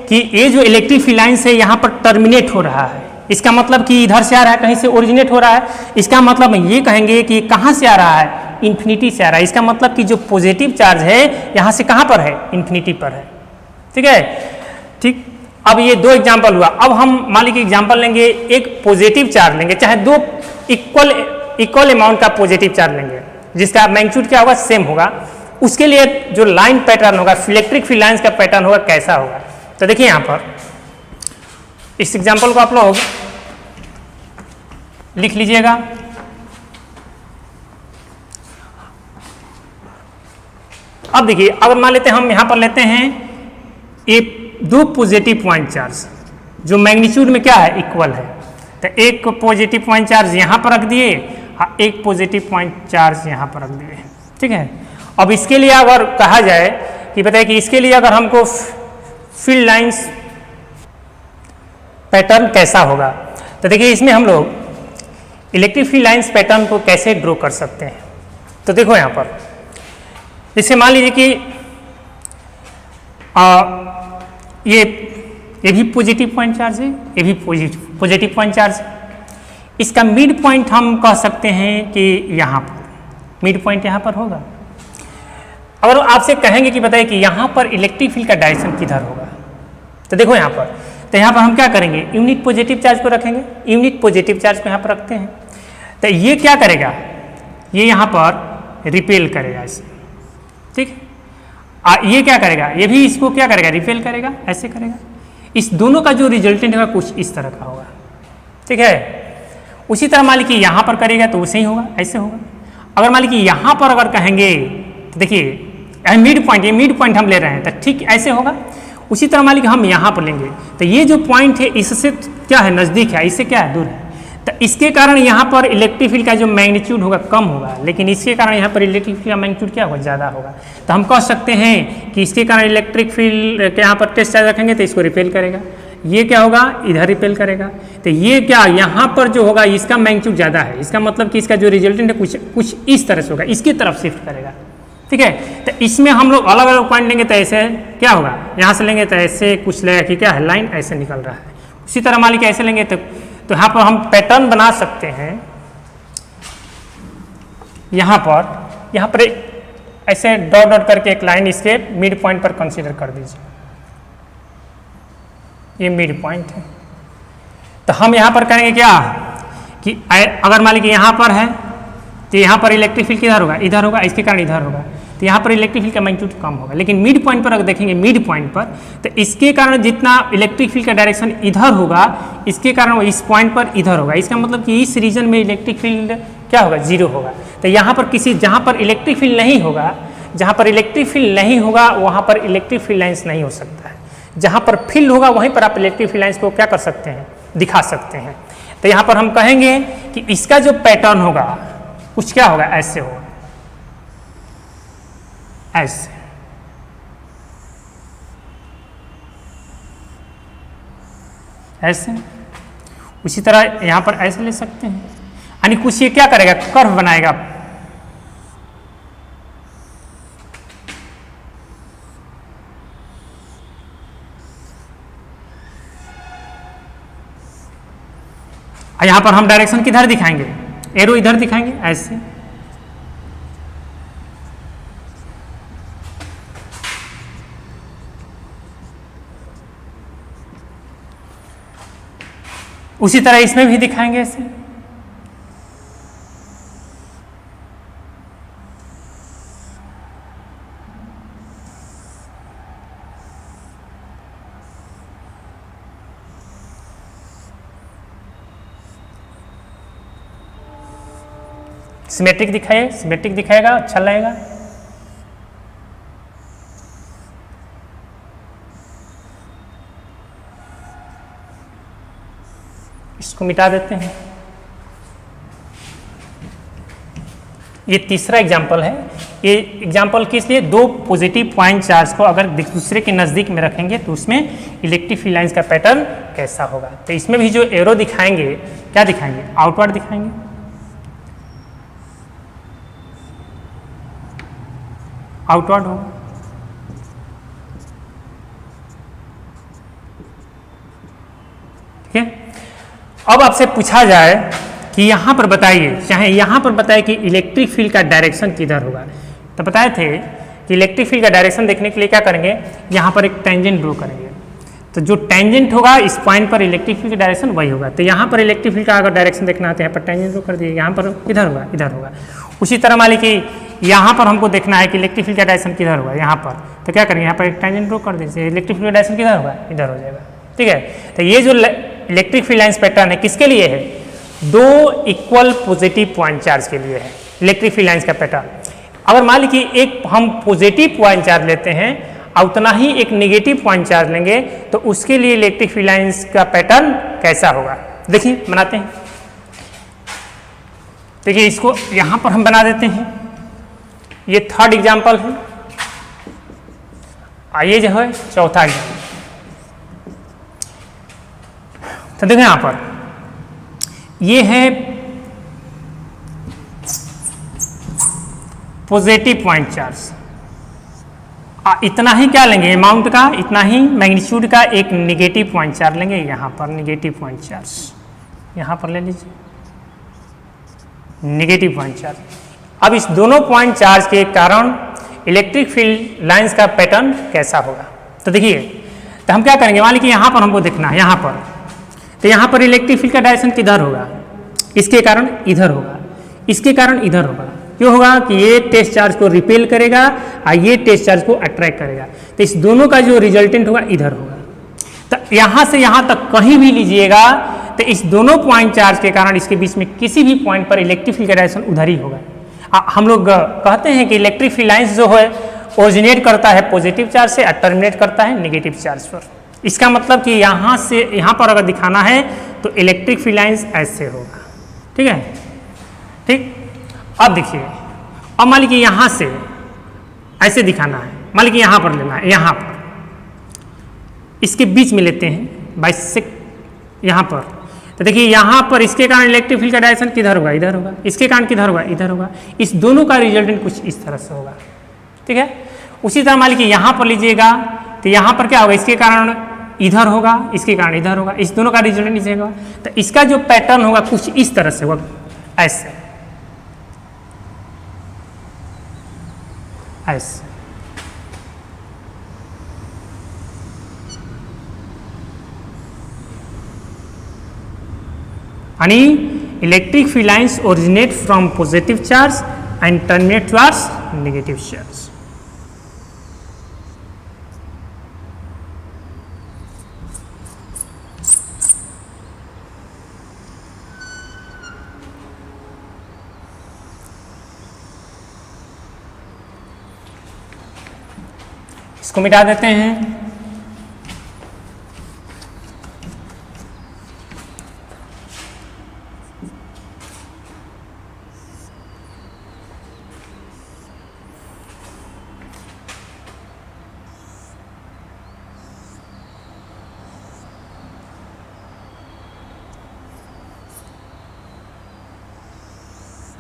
कि ये जो इलेक्ट्रिक फील्ड लाइन से यहाँ पर टर्मिनेट हो रहा है, इसका मतलब कि इधर से आ रहा है, कहीं से ओरिजिनेट हो रहा है। इसका मतलब ये कहेंगे कि कहाँ से आ रहा है, इन्फिनिटी से आ रहा है। इसका मतलब कि जो पॉजिटिव चार्ज है यहाँ से कहाँ पर है, इन्फिनिटी पर है। ठीक है, ठीक। अब ये दो एग्जाम्पल हुआ। अब हम मान लीजिए एग्जाम्पल लेंगे, एक पॉजिटिव चार्ज लेंगे, चाहे दो इक्वल अमाउंट का पॉजिटिव चार्ज लेंगे, जिसका मैग्नीट्यूड क्या होगा, सेम होगा। उसके लिए जो लाइन पैटर्न होगा, इलेक्ट्रिक फील्ड लाइंस का पैटर्न होगा, कैसा होगा। तो देखिए यहाँ पर इस एग्जाम्पल को आप लोग लिख लीजिएगा। अब देखिए, अगर मान लेते हैं हम यहाँ पर लेते हैं ये दो पॉजिटिव पॉइंट चार्ज जो मैग्नीट्यूड में क्या है, इक्वल है। तो एक पॉजिटिव पॉइंट चार्ज यहाँ पर रख दिए, एक पॉजिटिव पॉइंट चार्ज यहाँ पर रख दिए। ठीक है। अब इसके लिए अगर कहा जाए कि बताइए कि इसके लिए अगर हमको फील्ड लाइंस पैटर्न कैसा होगा। तो देखिए इसमें हम लोग इलेक्ट्रिक फील्ड लाइंस पैटर्न को कैसे ड्रॉ कर सकते हैं। तो देखो यहाँ पर जैसे मान लीजिए कि ये भी पॉजिटिव पॉइंट चार्ज है, ये भी पॉजिटिव पॉइंट चार्ज है। इसका मिड पॉइंट हम कह सकते हैं कि यहाँ पर मिड पॉइंट यहाँ पर होगा। अगर आपसे कहेंगे कि बताइए कि यहाँ पर इलेक्ट्रिक फील्ड का डायरेक्शन किधर होगा, तो देखो यहाँ पर, तो यहाँ पर हम क्या करेंगे, यूनिट पॉजिटिव चार्ज को रखेंगे, यूनिट पॉजिटिव चार्ज को यहाँ पर रखते हैं। तो ये क्या करेगा, ये यहाँ पर रिपेल करेगा इसे, ठीक। ये क्या करेगा, ये भी इसको क्या करेगा, रिपेल करेगा, ऐसे करेगा। इस दोनों का जो रिजल्टेंट होगा कुछ इस तरह का होगा, ठीक है। उसी तरह मान लीजिए यहाँ पर करेगा तो वैसे ही होगा, ऐसे होगा। अगर मान लीजिए यहाँ पर अगर कहेंगे तो देखिए मिड पॉइंट, ये मिड पॉइंट हम ले रहे हैं तो ठीक ऐसे होगा। उसी तरह मान लीजिए हम यहाँ पर लेंगे तो ये जो पॉइंट है इससे क्या है, नज़दीक है, इससे क्या है, दूर है। तो इसके कारण यहाँ पर इलेक्ट्रिक फील्ड का जो मैग्नीट्यूड होगा कम होगा, लेकिन इसके कारण यहाँ पर इलेक्ट्रिक फील्ड का मैग्नीट्यूड क्या होगा, ज़्यादा होगा। तो हम कह सकते हैं कि इसके कारण इलेक्ट्रिक फील्ड के यहाँ पर टेस्ट चार्ज रखेंगे तो इसको रिपेल करेगा, ये क्या होगा, इधर रिपेल करेगा। तो ये क्या, यहाँ पर जो होगा इसका मैग्नीट्यूड ज़्यादा है, इसका मतलब कि इसका जो रिजल्टेंट है कुछ इस तरह से होगा, इसकी तरफ शिफ्ट करेगा, ठीक है। तो इसमें हम लोग अलग अलग पॉइंट लेंगे तो ऐसे क्या होगा, यहाँ से लेंगे तो ऐसे कुछ लेगा कि क्या है, लाइन ऐसे निकल रहा है। उसी तरह मान लीजिए ऐसे लेंगे तो यहाँ पर हम पैटर्न बना सकते हैं। यहाँ पर ऐसे डॉट डॉट करके एक लाइन इसके मिड पॉइंट पर कंसीडर कर दीजिए, ये मिड पॉइंट है। तो हम यहाँ पर करेंगे क्या कि अगर मान लीजिए यहाँ पर है तो यहाँ पर इलेक्ट्रिक फील्ड किधर होगा, इधर होगा, इसके कारण इधर होगा, तो यहाँ पर इलेक्ट्रिक फील्ड का मैग्नीट्यूड कम होगा। लेकिन मिड पॉइंट पर अगर देखेंगे, मिड पॉइंट पर, तो इसके कारण जितना इलेक्ट्रिक फील्ड का डायरेक्शन इधर होगा, इसके कारण वो इस पॉइंट पर इधर होगा। इसका मतलब कि इस रीजन में इलेक्ट्रिक फील्ड क्या होगा, जीरो होगा। तो यहाँ पर जहाँ पर इलेक्ट्रिक फील्ड नहीं होगा, जहाँ पर इलेक्ट्रिक फील्ड नहीं होगा वहाँ पर इलेक्ट्रिक फील्ड लाइन्स नहीं हो सकता है। जहाँ पर फील्ड होगा वहीं पर आप इलेक्ट्रिक फील्ड लाइन्स को क्या कर सकते हैं, दिखा सकते हैं। तो यहाँ पर हम कहेंगे कि इसका जो पैटर्न होगा कुछ क्या होगा, ऐसे होगा, ऐसे। ऐसे उसी तरह यहाँ पर ऐसे ले सकते हैं, यानी कुछ ये क्या करेगा, कर्व बनाएगा। यहाँ पर हम डायरेक्शन किधर दिखाएंगे, एरो इधर दिखाएंगे, ऐसे। उसी तरह इसमें भी दिखाएंगे ऐसे। सिमेट्रिक दिखाइए, सिमेट्रिक दिखाएगा, अच्छा लगेगा। इसको मिटा देते हैं। ये तीसरा एग्जाम्पल है। ये एग्जाम्पल किस लिए, दो पॉजिटिव पॉइंट चार्ज को अगर दूसरे के नज़दीक में रखेंगे तो उसमें इलेक्ट्रिक फील्ड लाइंस का पैटर्न कैसा होगा। तो इसमें भी जो एरो दिखाएंगे, क्या दिखाएंगे, आउटवर्ड दिखाएंगे। आउटवर्ड होगा, ठीक है। अब आपसे पूछा जाए कि यहाँ पर बताइए, चाहे यहाँ पर बताए कि इलेक्ट्रिक फील्ड का डायरेक्शन किधर होगा, तो बताए थे कि इलेक्ट्रिक फील्ड का डायरेक्शन देखने के लिए क्या करेंगे, यहाँ पर एक टेंजेंट ड्रॉ करेंगे। तो जो टेंजेंट होगा इस पॉइंट पर इलेक्ट्रिक फील्ड का डायरेक्शन वही होगा। तो यहाँ पर इलेक्ट्रिक फील्ड का अगर डायरेक्शन देखना है तो यहाँ पर टेंजेंट ड्रॉ कर दिए, यहाँ पर किधर होगा, इधर होगा। उसी तरह मान लीजिए कि यहाँ पर हमको देखना है कि इलेक्ट्रिक फील्ड का डायरेक्शन किधर होगा, यहाँ पर, तो क्या करेंगे, यहाँ पर एक टेंजेंट ड्रॉ कर दीजिए, इलेक्ट्रिक फील्ड का डायरेक्शन किधर होगा, इधर हो जाएगा, ठीक है। तो ये जो इलेक्ट्रिक फील्ड लाइंस पैटर्न है किसके लिए है, दो इक्वल पॉजिटिव पॉइंट चार्ज के लिए है इलेक्ट्रिक फील्ड लाइंस का पैटर्न। अगर मान लीजिए एक हम पॉजिटिव पॉइंट चार्ज लेते हैं और उतना ही एक नेगेटिव पॉइंट चार्ज लेंगे तो उसके लिए इलेक्ट्रिक फील्ड लाइंस का पैटर्न कैसा होगा, देखिए बनाते हैं। देखिए इसको यहाँ पर हम बना देते हैं, ये थर्ड एग्जाम्पल है। आइए जो है चौथा एग्जाम्पल। तो देखो यहां पर ये है पॉजिटिव पॉइंट चार्ज, इतना ही क्या लेंगे अमाउंट का, इतना ही मैग्नीट्यूड का एक निगेटिव पॉइंट चार्ज लेंगे, यहाँ पर निगेटिव पॉइंट चार्ज यहाँ पर ले लीजिए निगेटिव पॉइंट चार्ज। अब इस दोनों पॉइंट चार्ज के कारण इलेक्ट्रिक फील्ड लाइंस का पैटर्न कैसा होगा। तो देखिए, तो हम क्या करेंगे, मान लीजिए यहाँ पर हमको देखना है, यहाँ पर तो यहाँ पर इलेक्ट्रिक फील्ड का डायरेक्शन किधर होगा, इसके कारण इधर होगा, इसके कारण इधर होगा। क्यों होगा कि ये टेस्ट चार्ज को रिपेल करेगा और ये टेस्ट चार्ज को अट्रैक्ट करेगा, तो इस दोनों का जो रिजल्टेंट होगा इधर होगा। तो यहाँ से यहाँ तक कहीं भी लीजिएगा तो इस दोनों पॉइंट चार्ज के कारण इसके बीच में किसी भी पॉइंट पर इलेक्ट्रिक फील्ड का डायरेक्शन उधर ही होगा। हम लोग कहते हैं कि इलेक्ट्रिक फील्ड लाइंस जो है ओरिजिनेट करता है पॉजिटिव चार्ज से और टर्मिनेट करता है नेगेटिव चार्ज पर। इसका मतलब कि यहाँ से यहाँ पर अगर दिखाना है तो इलेक्ट्रिक फील्ड लाइंस ऐसे होगा, ठीक है, ठीक। अब देखिए, अब मान लीजिए यहाँ से ऐसे दिखाना है, मान लीजिए यहाँ पर लेना है, यहाँ पर इसके बीच में लेते हैं बाइसेक्ट यहाँ पर, तो देखिए यहाँ पर इसके कारण इलेक्ट्रिक फील्ड का डायरेक्शन किधर होगा, इधर होगा, इसके कारण किधर होगा, इधर होगा। इस दोनों का रिजल्टेंट कुछ इस तरह से होगा, ठीक है। उसी तरह मान लीजिए यहाँ पर लीजिएगा तो यहाँ पर क्या होगा, इसके कारण इधर होगा, इसके कारण इधर होगा, इस दोनों का रिजल्टेंट इसे होगा। तो इसका जो पैटर्न होगा कुछ इस तरह से होगा, ऐसे ऐसे। यानी electric field lines originate from positive charge and terminate towards negative charge. इसको मिटा देते हैं।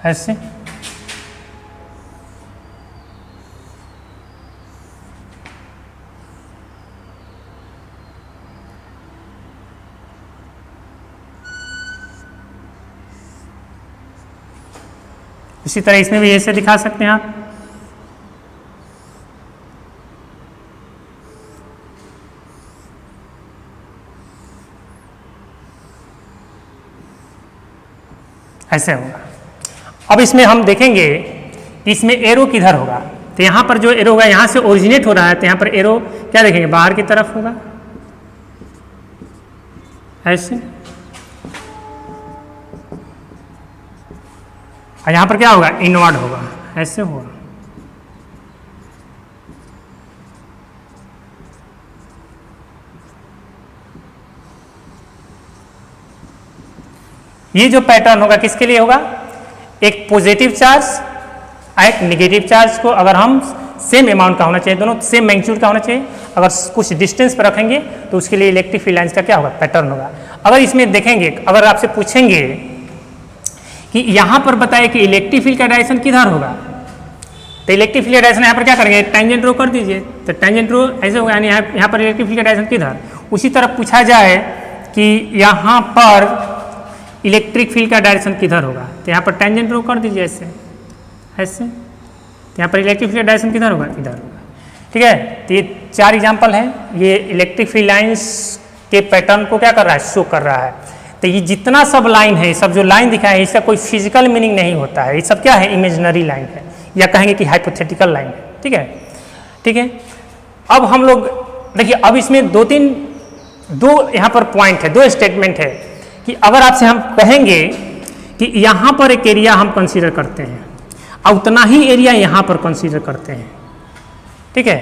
ऐसे इसी तरह इसमें भी ऐसे दिखा सकते हैं आप। ऐसे होगा। अब इसमें हम देखेंगे कि इसमें एरो किधर होगा, तो यहाँ पर जो एरो होगा यहाँ से ओरिजिनेट हो रहा है, तो यहाँ पर एरो क्या देखेंगे, बाहर की तरफ होगा ऐसे, और यहाँ पर क्या होगा, इनवर्ड होगा, ऐसे होगा। ये जो पैटर्न होगा किसके लिए होगा, एक पॉजिटिव चार्ज एक नेगेटिव चार्ज को अगर हम सेम अमाउंट का होना चाहिए, दोनों सेम मैग्नीट्यूड का होना चाहिए, अगर कुछ डिस्टेंस पर रखेंगे तो उसके लिए इलेक्ट्रिक फील्ड लाइंस का क्या होगा, पैटर्न होगा। अगर इसमें देखेंगे, अगर आपसे पूछेंगे कि यहाँ पर बताए कि इलेक्ट्रिक फील्ड का डायरेक्शन किधर होगा, तो इलेक्ट्रिक फील्ड का डायरेक्शन यहाँ पर क्या करेंगे, टेंजेंट ड्रॉ कर दीजिए, तो टेंजेंट ड्रॉ ऐसे होगा, यानी यहाँ पर इलेक्ट्रिक फील्ड का डायरेक्शन किधर। उसी तरह पूछा जाए कि यहाँ पर इलेक्ट्रिक फील्ड का डायरेक्शन किधर होगा, तो यहाँ पर टेंजेंट ड्रॉ कर दीजिए ऐसे ऐसे, तो यहाँ पर इलेक्ट्रिक फील्ड का डायरेक्शन किधर होगा, इधर होगा, ठीक है। तो ये 4 एग्जाम्पल है, ये इलेक्ट्रिक फील्ड लाइंस के पैटर्न को क्या कर रहा है, शो कर रहा है। तो ये जितना सब लाइन है, सब जो लाइन दिखा है, इसका कोई फिजिकल मीनिंग नहीं होता है, ये सब क्या है, इमेजिनरी लाइन है, या कहेंगे कि हाइपोथेटिकल लाइन है, ठीक है, ठीक है। अब हम लोग देखिए, अब इसमें दो यहाँ पर पॉइंट है, 2 स्टेटमेंट है कि अगर आपसे हम कहेंगे कि यहाँ पर एक एरिया हम कंसीडर करते हैं और उतना ही एरिया यहाँ पर कंसीडर करते हैं, ठीक है।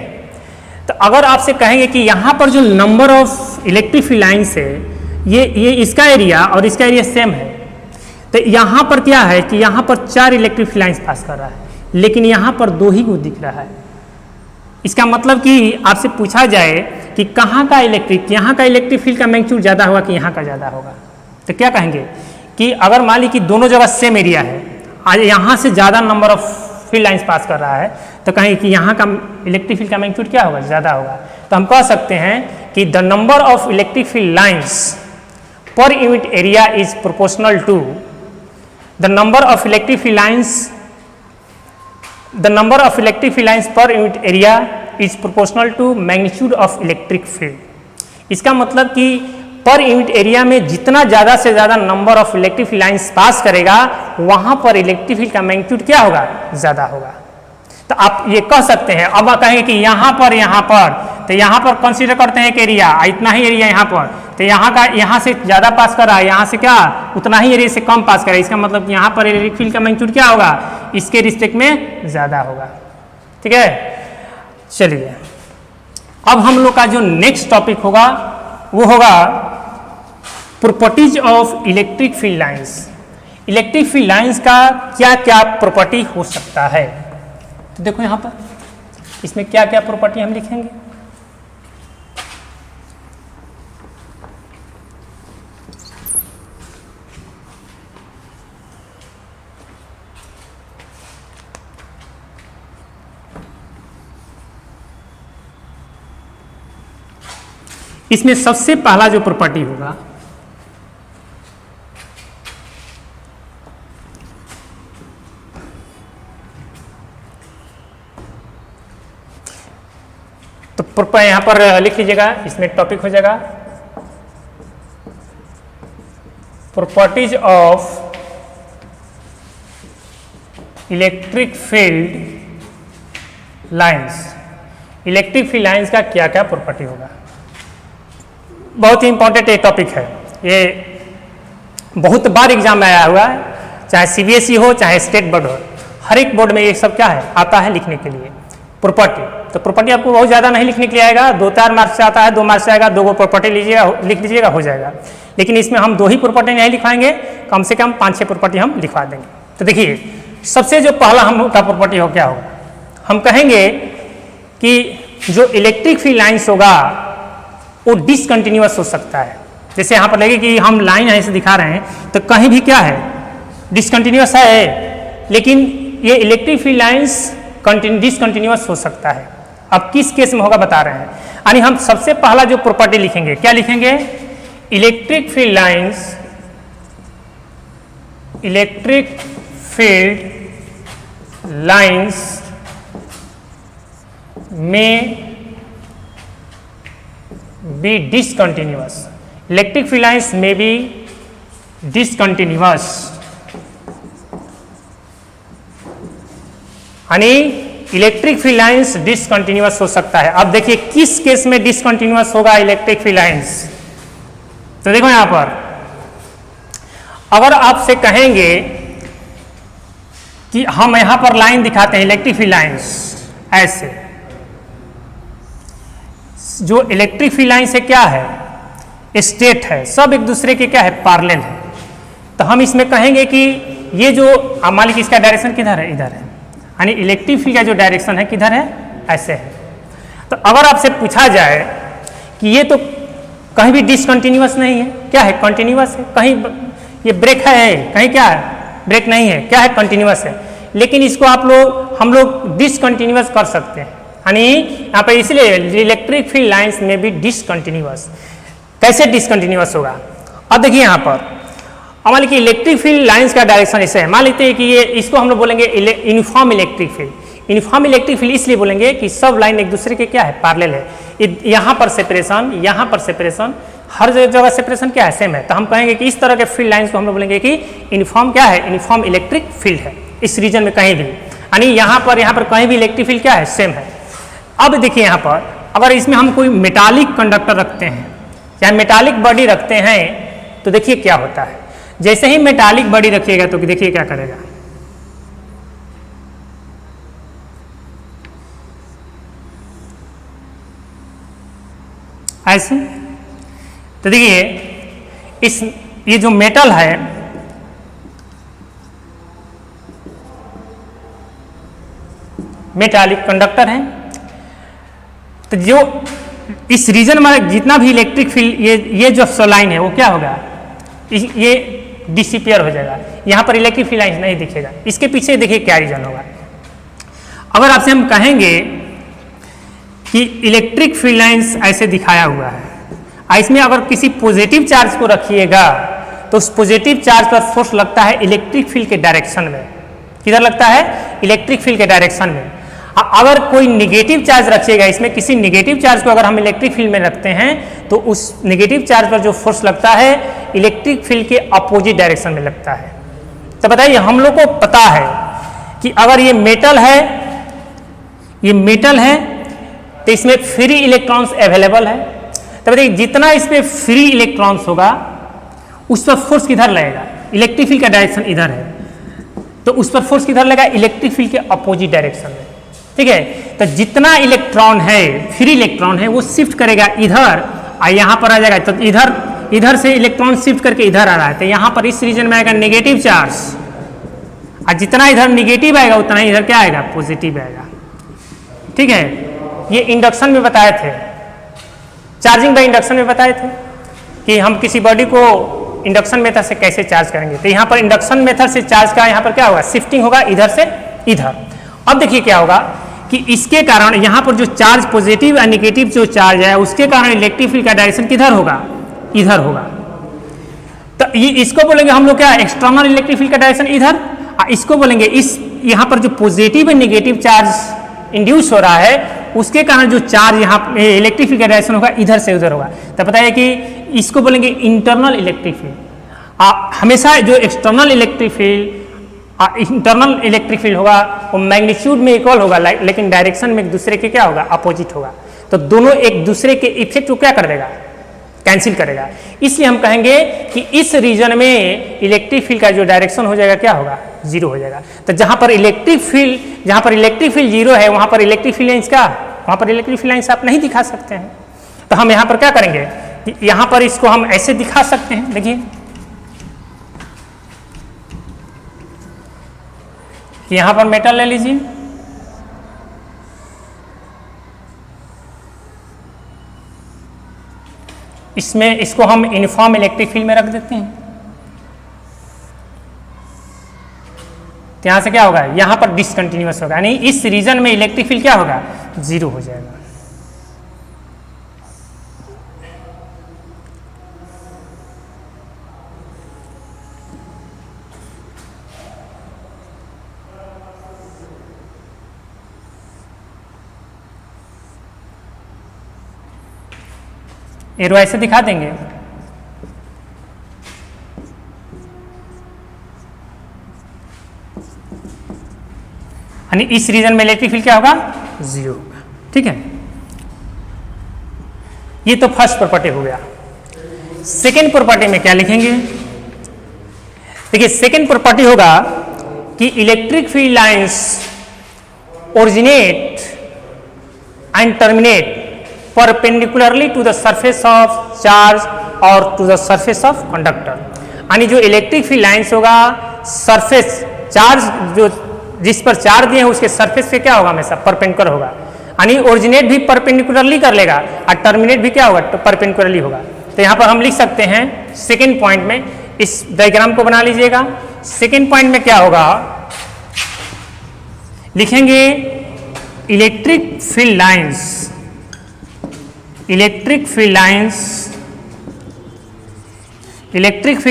तो अगर आपसे कहेंगे कि यहाँ पर जो number of electric field lines है, ये इसका एरिया और इसका एरिया सेम है, तो यहाँ पर क्या है कि यहाँ पर 4 इलेक्ट्रिक फील्ड लाइन्स पास कर रहा है, लेकिन यहाँ पर 2 ही को दिख रहा है, इसका मतलब कि आपसे पूछा जाए कि कहाँ का इलेक्ट्रिक, यहाँ का इलेक्ट्रिक फील्ड का मैग्नीट्यूड ज़्यादा होगा कि यहाँ का ज़्यादा होगा, तो क्या कहेंगे कि अगर मान ली कि दोनों जगह सेम एरिया है, आज यहाँ से ज़्यादा नंबर ऑफ फील्ड लाइंस पास कर रहा है, तो कहेंगे कि यहाँ का इलेक्ट्रिक फील्ड का मैग्नीट्यूड क्या होगा, ज़्यादा होगा। तो हम कह सकते हैं कि the number of electric field lines per unit area is proportional to the number of electric field lines, the number of electric field lines per unit area is proportional to magnitude of electric field. इसका मतलब कि पर unit area में जितना ज़्यादा से ज़्यादा number of electric field lines pass करेगा, वहाँ पर इलेक्ट्रिक फील्ड का मैग्नीट्यूड क्या होगा, ज़्यादा होगा। तो आप ये कह सकते हैं, अब कहेंगे कि यहाँ पर, तो यहाँ पर कंसीडर करते हैं कि एरिया इतना ही एरिया यहाँ पर, तो यहाँ का यहाँ से ज़्यादा पास कर रहा है, यहाँ से क्या उतना ही एरिया से कम पास कर रहा है, इसका मतलब कि यहाँ पर इलेक्ट्रिक फील्ड का मैग्नीट्यूड क्या होगा, इसके रिस्पेक्ट में ज़्यादा होगा। ठीक है, चलिए अब हम लोग का जो नेक्स्ट टॉपिक होगा वो होगा properties of electric field lines. Electric field lines का क्या क्या प्रॉपर्टी हो सकता है, तो देखो यहाँ पर इसमें क्या क्या प्रॉपर्टी हम लिखेंगे। इसमें सबसे पहला जो प्रॉपर्टी होगा तो यहां पर लिख लीजिएगा, इसमें टॉपिक हो जाएगा properties of electric field lines. Electric field lines का क्या क्या प्रॉपर्टी होगा, बहुत ही इंपॉर्टेंट ये टॉपिक है, ये बहुत बार एग्जाम में आया हुआ है, चाहे सीबीएसई हो चाहे स्टेट बोर्ड हो, हर एक बोर्ड में ये सब क्या है आता है लिखने के लिए प्रॉपर्टी। तो प्रॉपर्टी आपको बहुत ज़्यादा नहीं लिखने के लिए आएगा, 2-4 मार्क्स से आता है, 2 मार्क्स से आएगा, 2 प्रॉपर्टी लीजिएगा, लिख लीजिएगा, हो जाएगा। लेकिन इसमें हम 2 ही प्रॉपर्टी नहीं लिखवाएंगे, कम से कम 5-6 प्रॉपर्टी हम लिखवा देंगे। तो देखिए सबसे जो पहला हम का प्रॉपर्टी हो क्या होगा, हम कहेंगे कि जो इलेक्ट्रिक फील्ड लाइन्स होगा वो डिसकंटिन्यूअस हो सकता है। जैसे यहाँ पर लगे कि हम लाइन यहाँ से दिखा रहे हैं तो कहीं भी क्या है डिसकंटिन्यूअस है, लेकिन ये इलेक्ट्रिक फील्ड लाइन्स डिसकंटिन्यूअस हो सकता है। अब किस केस में होगा बता रहे हैं, यानी हम सबसे पहला जो प्रॉपर्टी लिखेंगे क्या लिखेंगे, electric field lines, electric field lines में be discontinuous, electric field lines may be discontinuous, यानी इलेक्ट्रिक फील्ड लाइंस डिसकंटिन्यूअस हो सकता है। अब देखिए किस केस में डिसकंटिन्यूअस होगा इलेक्ट्रिक फील्ड लाइंस, तो देखो यहां पर अगर आपसे कहेंगे कि हम यहां पर लाइन दिखाते हैं इलेक्ट्रिक फील्ड लाइंस, ऐसे जो इलेक्ट्रिक फील्ड लाइन से क्या है स्टेट है, सब एक दूसरे के क्या है पैरेलल है, तो हम इसमें कहेंगे कि ये जो मान लीजिए इसका डायरेक्शन किधर है, इधर है, यानी इलेक्ट्रिक फील्ड का जो डायरेक्शन है किधर है, ऐसे है। तो अगर आपसे पूछा जाए कि ये तो कहीं भी डिसकंटिन्यूअस नहीं है, क्या है कंटिन्यूअस है, कहीं ये ब्रेक है, कहीं क्या है ब्रेक नहीं है, क्या है कंटिन्यूअस है, लेकिन इसको हम लोग डिसकंटिन्यूअस कर सकते हैं, यानी यहाँ पर इसलिए इलेक्ट्रिक फील्ड लाइंस में भी डिसकंटिन्यूअस। कैसे डिसकंटिन्यूअस होगा, अब देखिए यहाँ पर मान लीजिए इलेक्ट्रिक फील्ड लाइंस का डायरेक्शन ऐसे है, मान लेते हैं कि ये इसको हम लोग बोलेंगे uniform electric field. Uniform electric field इसलिए बोलेंगे कि सब लाइन एक दूसरे के क्या है पैरेलल है, यहाँ पर सेपरेशन, यहाँ पर सेपरेशन, हर जगह सेपरेशन क्या है सेम है, तो हम कहेंगे कि इस तरह के फील्ड लाइंस को हम लोग बोलेंगे कि यूनिफॉर्म क्या है, यूनिफॉर्म इलेक्ट्रिक फील्ड है इस रीजन में कहीं भी, यानी यहाँ पर कहीं भी इलेक्ट्रिक फील्ड क्या है सेम है। अब देखिए यहाँ पर अगर इसमें हम कोई मेटालिक कंडक्टर रखते हैं या मेटालिक बॉडी रखते हैं तो देखिए क्या होता है, जैसे ही मेटालिक बॉडी रखिएगा तो देखिए क्या करेगा, ऐसे। तो देखिए ये जो मेटल है मेटालिक कंडक्टर है, तो जो इस रीजन में जितना भी इलेक्ट्रिक फील्ड ये जो लाइन है वो क्या होगा, ये डिसिपियर हो जाएगा, यहाँ पर इलेक्ट्रिक फील्ड लाइन नहीं दिखेगा। इसके पीछे देखिए क्या रीजन होगा। अगर आपसे हम कहेंगे कि इलेक्ट्रिक फील्ड लाइंस ऐसे दिखाया हुआ है, इसमें अगर किसी पॉजिटिव चार्ज को रखिएगा तो उस पॉजिटिव चार्ज पर फोर्स लगता है इलेक्ट्रिक फील्ड के डायरेक्शन में। किधर लगता है? इलेक्ट्रिक फील्ड के डायरेक्शन में। अगर कोई निगेटिव चार्ज रखिएगा, इसमें किसी निगेटिव चार्ज को अगर हम इलेक्ट्रिक फील्ड में रखते हैं तो उस निगेटिव चार्ज पर जो फोर्स लगता है इलेक्ट्रिक फील्ड के अपोजिट डायरेक्शन में लगता है। तो बताइए, हम लोग को पता है कि अगर ये मेटल है, ये मेटल है तो इसमें फ्री इलेक्ट्रॉन्स अवेलेबल है। तो बताइए, जितना इस पे फ्री इलेक्ट्रॉन्स होगा उस पर फोर्स किधर लगेगा? इलेक्ट्रिक फील्ड का डायरेक्शन इधर है तो उस पर फोर्स किधर लगेगा? इलेक्ट्रिक फील्ड के अपोजिट डायरेक्शन में। ठीक है, तो जितना इलेक्ट्रॉन है, फ्री इलेक्ट्रॉन है, वो शिफ्ट करेगा इधर और यहाँ पर आ जाएगा। तो इधर से इलेक्ट्रॉन शिफ्ट करके इधर आ रहा है, तो यहाँ पर इस रीजन में आएगा नेगेटिव चार्ज, और जितना इधर निगेटिव आएगा उतना इधर क्या आएगा? पॉजिटिव आएगा। ठीक है, ये इंडक्शन में बताए थे, चार्जिंग बाय इंडक्शन में बताए थे कि हम किसी बॉडी को इंडक्शन मेथड से कैसे चार्ज करेंगे। तो यहाँ पर इंडक्शन मेथड से चार्ज का यहाँ पर क्या होगा? शिफ्टिंग होगा इधर से इधर। अब देखिए क्या होगा कि इसके कारण यहाँ पर जो चार्ज पॉजिटिव या नेगेटिव जो चार्ज है उसके कारण इलेक्ट्रिक फील्ड का डायरेक्शन किधर होगा? इधर होगा। तो ये इसको बोलेंगे हम लोग क्या? एक्सटर्नल इलेक्ट्रिक फील्ड का डायरेक्शन इधर। इसको बोलेंगे इस यहाँ पर जो पॉजिटिव या नेगेटिव चार्ज इंड्यूस हो रहा है उसके कारण जो चार्ज यहाँ इलेक्ट्रिक फील्ड का डायरेक्शन होगा इधर से उधर होगा। तो बताइए कि इसको बोलेंगे इंटरनल इलेक्ट्रिक फील्ड। हमेशा जो external electric field internal electric field होगा वो मैग्नीट्यूड में इक्वल होगा, लेकिन डायरेक्शन में एक दूसरे के क्या होगा? अपोजिट होगा। तो दोनों एक दूसरे के इफेक्ट को क्या कर देगा? कैंसिल करेगा। इसलिए हम कहेंगे कि इस रीजन में इलेक्ट्रिक फील्ड का जो डायरेक्शन हो जाएगा क्या होगा? जीरो हो जाएगा। तो जहां पर इलेक्ट्रिक फील्ड जीरो है वहां पर इलेक्ट्रिक फील्ड लाइंस का, वहां पर इलेक्ट्रिक फील्ड लाइंस आप नहीं दिखा सकते हैं। तो हम यहां पर क्या करेंगे कि यहां पर इसको हम ऐसे दिखा सकते हैं। देखिए यहां पर मेटल ले लीजिए, इसमें इसको हम यूनिफॉर्म इलेक्ट्रिक फील्ड में रख देते हैं। तो यहां से क्या होगा? यहां पर डिसकंटिन्यूअस होगा, यानी इस रीजन में इलेक्ट्रिक फील्ड क्या होगा? जीरो हो जाएगा। एरो ऐसे दिखा देंगे। यानी इस रीजन में इलेक्ट्रिक फील्ड क्या होगा? जीरो होगा। ठीक है, ये तो फर्स्ट प्रॉपर्टी हो गया। सेकेंड प्रॉपर्टी में क्या लिखेंगे? देखिए सेकेंड प्रॉपर्टी होगा कि electric field lines originate and terminate perpendicularly to the surface of charge और to the surface of conductor. यानी जो इलेक्ट्रिक फील्ड लाइंस होगा सरफेस चार्ज जो जिस पर चार्ज दिए हैं उसके सरफेस पे क्या होगा? हमेशा परपेंडिकुलर होगा। यानी ओरिजिनेट भी परपेंडिकुलरली कर लेगा और टर्मिनेट भी क्या होगा? तो परपेंडिकुलरली होगा। तो यहाँ पर हम लिख सकते हैं सेकेंड पॉइंट में, इस डायग्राम को बना लीजिएगा। सेकेंड पॉइंट में क्या होगा? लिखेंगे electric field lines, electric field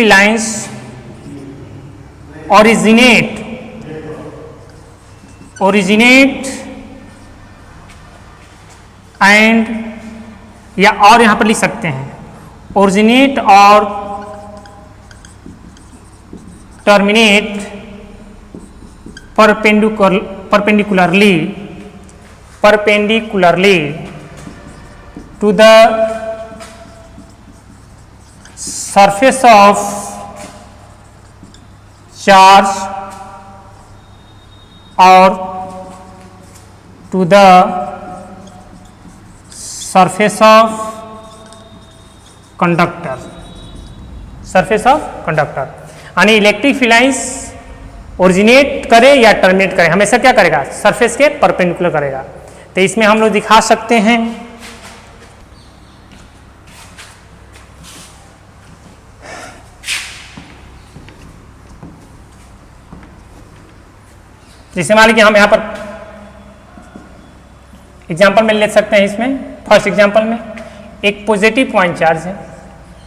lines originate and, या और यहां पर लिख सकते हैं ओरिजिनेट और terminate perpendicularly to the surface of charge or to the surface of conductor, यानी इलेक्ट्रिक फील्ड लाइंस ओरिजिनेट करे या टर्मिनेट करे हमेशा क्या करेगा? सरफेस के परपेंडिकुलर करेगा। तो इसमें हम लोग दिखा सकते हैं जैसे मान लीजिए हम यहाँ पर एग्जाम्पल में ले सकते हैं, इसमें फर्स्ट एग्जाम्पल में एक पॉजिटिव पॉइंट चार्ज है,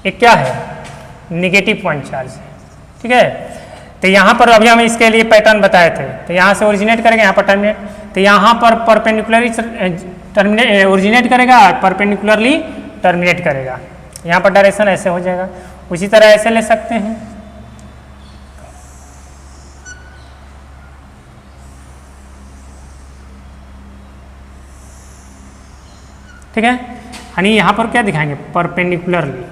एक क्या है निगेटिव पॉइंट चार्ज है, ठीक है। तो यहाँ पर अभी हम इसके लिए पैटर्न बताए थे, तो यहाँ से ओरिजिनेट करेगा, यहाँ पर टर्मिनेट, तो यहाँ पर परपेंडिकुलरली टर्मिनेट ओरिजिनेट करेगा, परपेंडिकुलरली टर्मिनेट करेगा, यहाँ पर डायरेक्शन ऐसे हो जाएगा। उसी तरह ऐसे ले सकते हैं, ठीक है। यानी यहाँ पर क्या दिखाएंगे परपेंडिकुलरली,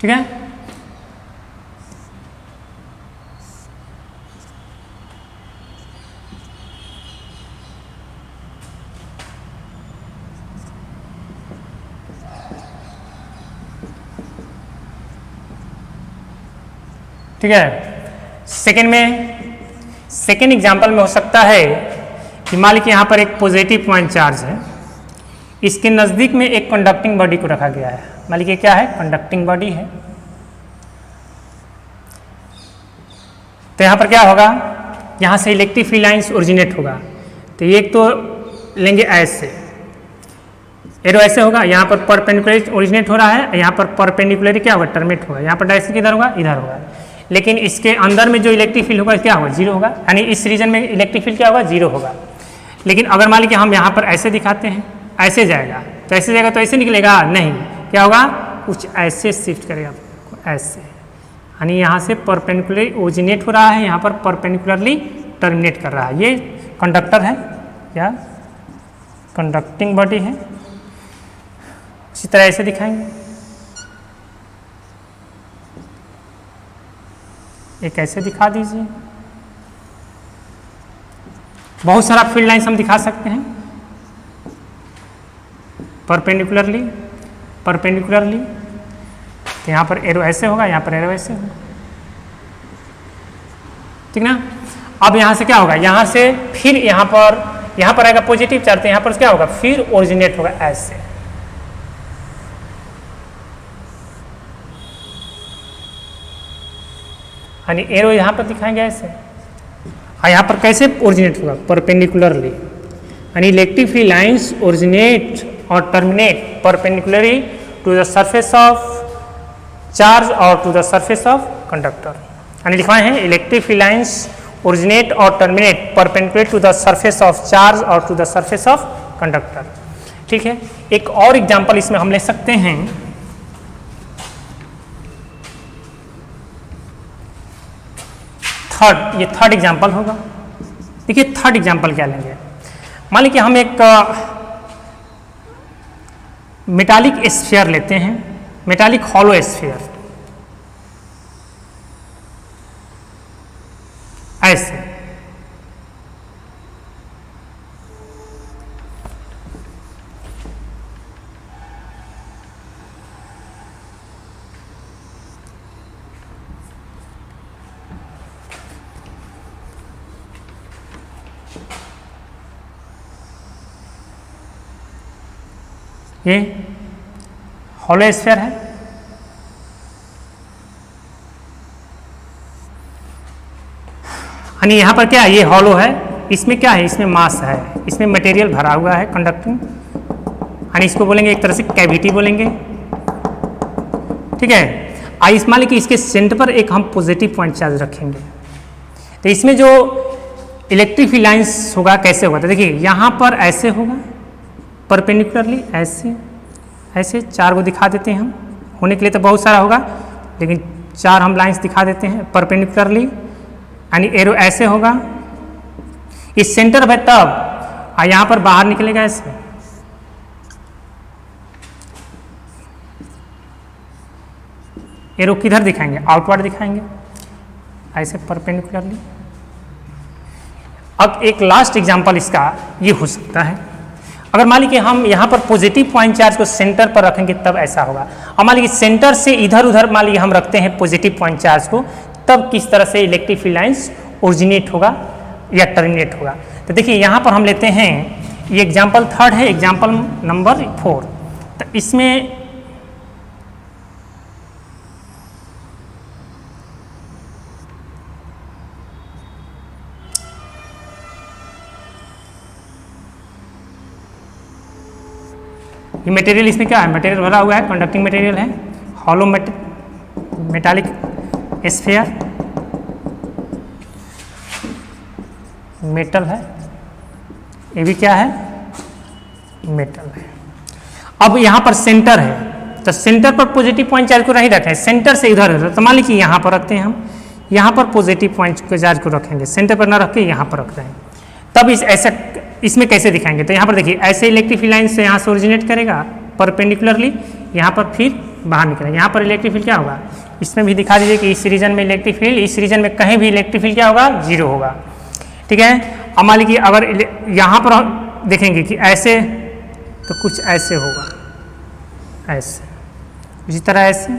ठीक है। ठीक है। सेकेंड एग्जाम्पल में हो सकता है कि मान लीजिए यहाँ पर एक पॉजिटिव पॉइंट चार्ज है, इसके नज़दीक में एक कंडक्टिंग बॉडी को रखा गया है, मान लीजिए क्या है कंडक्टिंग बॉडी है। तो यहाँ पर क्या होगा, यहाँ से इलेक्ट्रिक फील्ड लाइन्स ओरिजिनेट होगा, तो एक तो लेंगे ऐसे, एरो ऐसे होगा, यहाँ पर परपेंडिकुलर ओरिजिनेट हो रहा है, यहाँ पर परपेंडिकुलर क्या होगा टर्मिनेट होगा, यहाँ पर डायरेक्शन किधर होगा इधर होगा, लेकिन इसके अंदर में जो इलेक्ट्रिक फील्ड होगा क्या होगा जीरो होगा, यानी इस रीजन में इलेक्ट्रिक फील्ड क्या होगा जीरो होगा। लेकिन अगर मान लीजिए हम यहाँ पर ऐसे दिखाते हैं, ऐसे जाएगा तो ऐसे जाएगा, तो ऐसे निकलेगा नहीं, क्या होगा कुछ ऐसे शिफ्ट करेगा ऐसे, यानी यहाँ से परपेंडिकुलरली ओरिजिनेट हो रहा है, यहाँ पर परपेंडिकुलरली टर्मिनेट कर रहा है। ये कंडक्टर है या कंडक्टिंग बॉडी है। इसी तरह ऐसे दिखाएंगे, एक ऐसे दिखा दीजिए, बहुत सारा फील्ड लाइन्स हम दिखा सकते हैं परपेंडिकुलरली, तो यहाँ पर एरो ऐसे होगा, यहाँ पर एरो ऐसे होगा, ठीक ना। अब यहाँ से क्या होगा, यहाँ से फिर यहाँ पर आएगा पॉजिटिव चार्ज, तो यहाँ पर क्या होगा फिर ओरिजिनेट होगा ऐसे, यानी एरो यहाँ पर दिखाएंगे ऐसे, और यहाँ पर कैसे ओरिजिनेट होगा परपेंडिकुलरली, यानी इलेक्ट्रिक फील्ड लाइन्स ओरिजिनेट और terminate perpendicularly to the surface of charge और to the surface of conductor. यानी लिखवाए हैं इलेक्ट्रिक फील्ड लाइन्स ओरिजिनेट और terminate perpendicular to the surface of charge और to the surface of conductor, ठीक है। एक और एग्जाम्पल इसमें हम ले सकते हैं, ये थर्ड एग्जाम्पल होगा। देखिए थर्ड एग्जाम्पल क्या लेंगे, मान लीजिए हम एक मेटालिक स्फीयर लेते हैं, मेटालिक हॉलो स्फीयर ऐसे, ये हॉलो स्फीयर है, यानी यहाँ पर क्या है ये हॉलो है, इसमें क्या है इसमें मास है, इसमें मटेरियल भरा हुआ है कंडक्टिंग, यानी इसको बोलेंगे एक तरह से कैविटी बोलेंगे, ठीक है। आई मान लीजिए कि इसके सेंटर पर एक हम पॉजिटिव पॉइंट चार्ज रखेंगे, तो इसमें जो इलेक्ट्रिक फील्ड लाइन्स होगा कैसे होगा, तो देखिए यहाँ पर ऐसे होगा परपेंडिकुलरली ऐसे, ऐसे चार को दिखा देते हैं हम, होने के लिए तो बहुत सारा होगा लेकिन चार हम लाइंस दिखा देते हैं परपेंडिकुलरली, यानी एरो ऐसे होगा, इस सेंटर पे तब यहाँ पर बाहर निकलेगा ऐसे, एरो किधर दिखाएंगे आउटवर्ड दिखाएंगे ऐसे परपेंडिकुलरली। अब एक लास्ट एग्जांपल इसका ये हो सकता है, अगर मान लीजिए हम यहाँ पर पॉजिटिव पॉइंट चार्ज को सेंटर पर रखेंगे तब ऐसा होगा, और मान लीजिए सेंटर से इधर उधर मान लीजिए हम रखते हैं पॉजिटिव पॉइंट चार्ज को, तब किस तरह से इलेक्ट्रिक फील्ड लाइन्स ओरिजिनेट होगा या टर्मिनेट होगा। तो देखिए यहाँ पर हम लेते हैं, ये एग्जाम्पल थर्ड है, एग्जाम्पल नंबर 4। तो इसमें ये मटेरियल इसमें क्या है, मटेरियल भरा हुआ है, कंडक्टिंग मटेरियल है, हॉलो मेटालिक स्फीयर मेटल है, ये भी क्या है, मेटल है। अब यहाँ पर सेंटर है, तो सेंटर पर पॉजिटिव पॉइंट चार्ज को नहीं रखें, सेंटर से इधर है, तो मान लीजिए यहाँ पर रखते हैं हम, यहाँ पर पॉजिटिव पॉइंट के चार्ज को रखेंगे, सेंटर पर ना रख के यहाँ पर रख रहे हैं, तब ऐसा इसमें कैसे दिखाएंगे, तो यहाँ पर देखिए ऐसे इलेक्ट्रिक फील्ड लाइन से यहाँ से ओरिजिनेट करेगा परपेंडिकुलरली, यहाँ पर फिर बाहर निकलेगा, यहाँ पर इलेक्ट्रिक फील्ड क्या होगा, इसमें भी दिखा दीजिए कि इस रीजन में इलेक्ट्रिक फील्ड, इस रीजन में कहीं भी इलेक्ट्रिक फील्ड क्या होगा, जीरो होगा, ठीक है। अब मान लीजिए अगर यहाँ पर देखेंगे कि ऐसे, तो कुछ ऐसे होगा, ऐसे, इसी तरह ऐसे,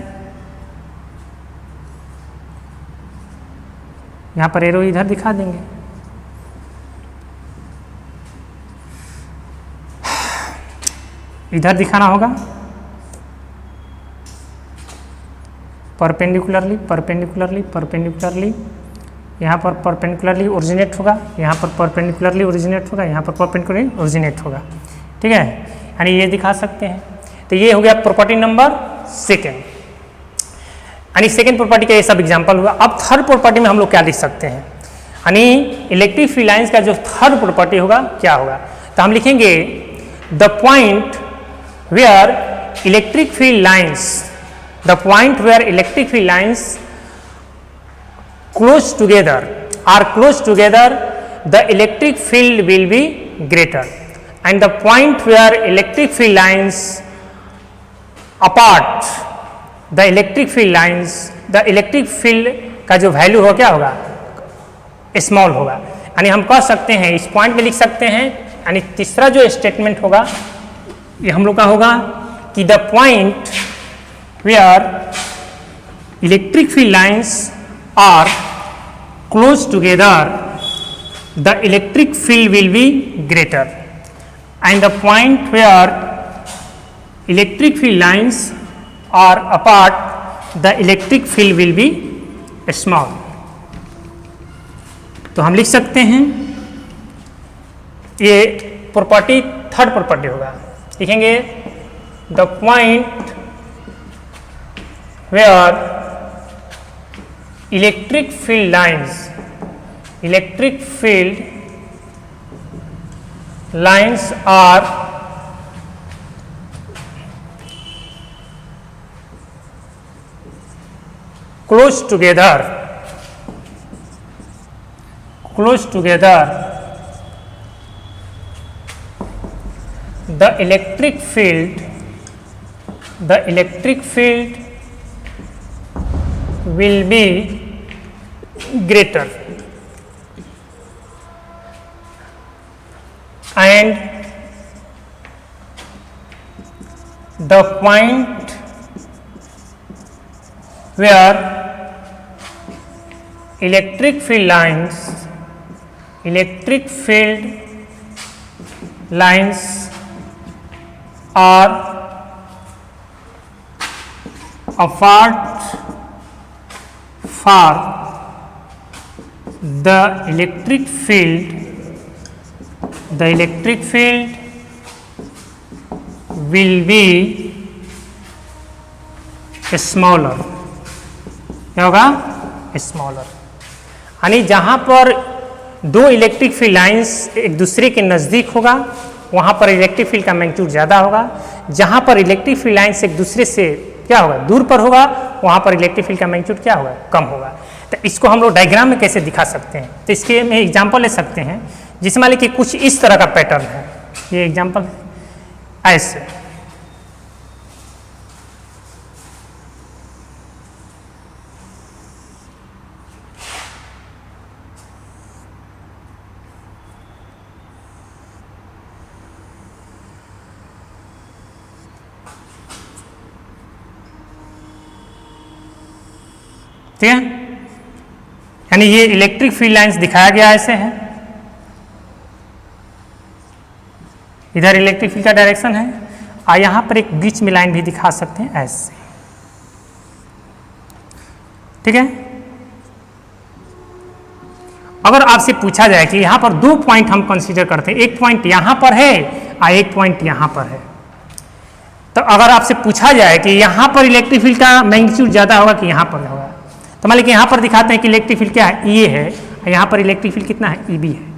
यहाँ पर एरो इधर दिखा देंगे, इधर दिखाना होगा परपेंडिकुलरली, परपेंडिकुलरली, परपेंडिकुलरली, यहाँ पर परपेंडिकुलरली ओरिजिनेट होगा, यहाँ पर परपेंडिकुलरली ओरिजिनेट होगा, यहाँ पर परपेंडिकुलरली ओरिजिनेट होगा, ठीक है, यानी ये दिखा सकते हैं। तो ये हो गया प्रॉपर्टी नंबर सेकेंड, यानी सेकेंड प्रॉपर्टी का ये सब एग्जांपल हुआ। अब थर्ड प्रॉपर्टी में हम लोग क्या लिख सकते हैं, यानी इलेक्ट्रिक फील्ड लाइंस का जो थर्ड प्रॉपर्टी होगा क्या होगा, तो हम लिखेंगे the point where electric field lines, the point where electric field lines close together are close together, the electric field will be greater, and the point where electric field lines apart, the electric field lines, the electric field का जो value हो क्या होगा, small होगा। यानी हम कह सकते हैं, इस पॉइंट में लिख सकते हैं, यानी तीसरा जो स्टेटमेंट होगा ये हम लोग का होगा कि the point where electric field lines are close together, the electric field will be greater, and the point where electric field lines are apart, the electric field will be small। तो हम लिख सकते हैं ये प्रॉपर्टी थर्ड प्रॉपर्टी होगा, लिखेंगे the point where electric field lines, electric field lines are close together, close together, the electric field will be greater, and the point where electric field lines are apart for the electric field will be smaller, क्या होगा, smaller. यानी जहाँ पर दो electric field lines एक दूसरे के नज़दीक होगा वहाँ पर इलेक्ट्रिक फील्ड का मैग्नीट्यूड ज़्यादा होगा, जहाँ पर इलेक्ट्रिक फील्ड लाइंस एक दूसरे से क्या होगा, दूर पर होगा, वहाँ पर इलेक्ट्रिक फील्ड का मैग्नीट्यूड क्या होगा, कम होगा। तो इसको हम लोग डायग्राम में कैसे दिखा सकते हैं, तो इसके में एग्जांपल ले सकते हैं, जिसमें मान लीजिए कि कुछ इस तरह का पैटर्न है, ये एग्जांपल ऐसे, ठीक है, यानी ये इलेक्ट्रिक फील्ड लाइंस दिखाया गया ऐसे है, इधर इलेक्ट्रिक फील्ड का डायरेक्शन है, और यहां पर एक बीच में लाइन भी दिखा सकते हैं ऐसे, ठीक है। अगर आपसे पूछा जाए कि यहां पर दो पॉइंट हम कंसीडर करते हैं, एक पॉइंट यहां पर है और एक पॉइंट यहां पर है, तो अगर आपसे पूछा जाए कि यहाँ पर इलेक्ट्रिक फील्ड का मैग्नीट्यूड ज़्यादा होगा कि यहाँ पर होगा, तो मान लीजिए यहाँ पर दिखाते हैं कि इलेक्ट्रिक फील्ड क्या है, ये है, यहाँ पर इलेक्ट्रिक फील्ड कितना है, ईबी है।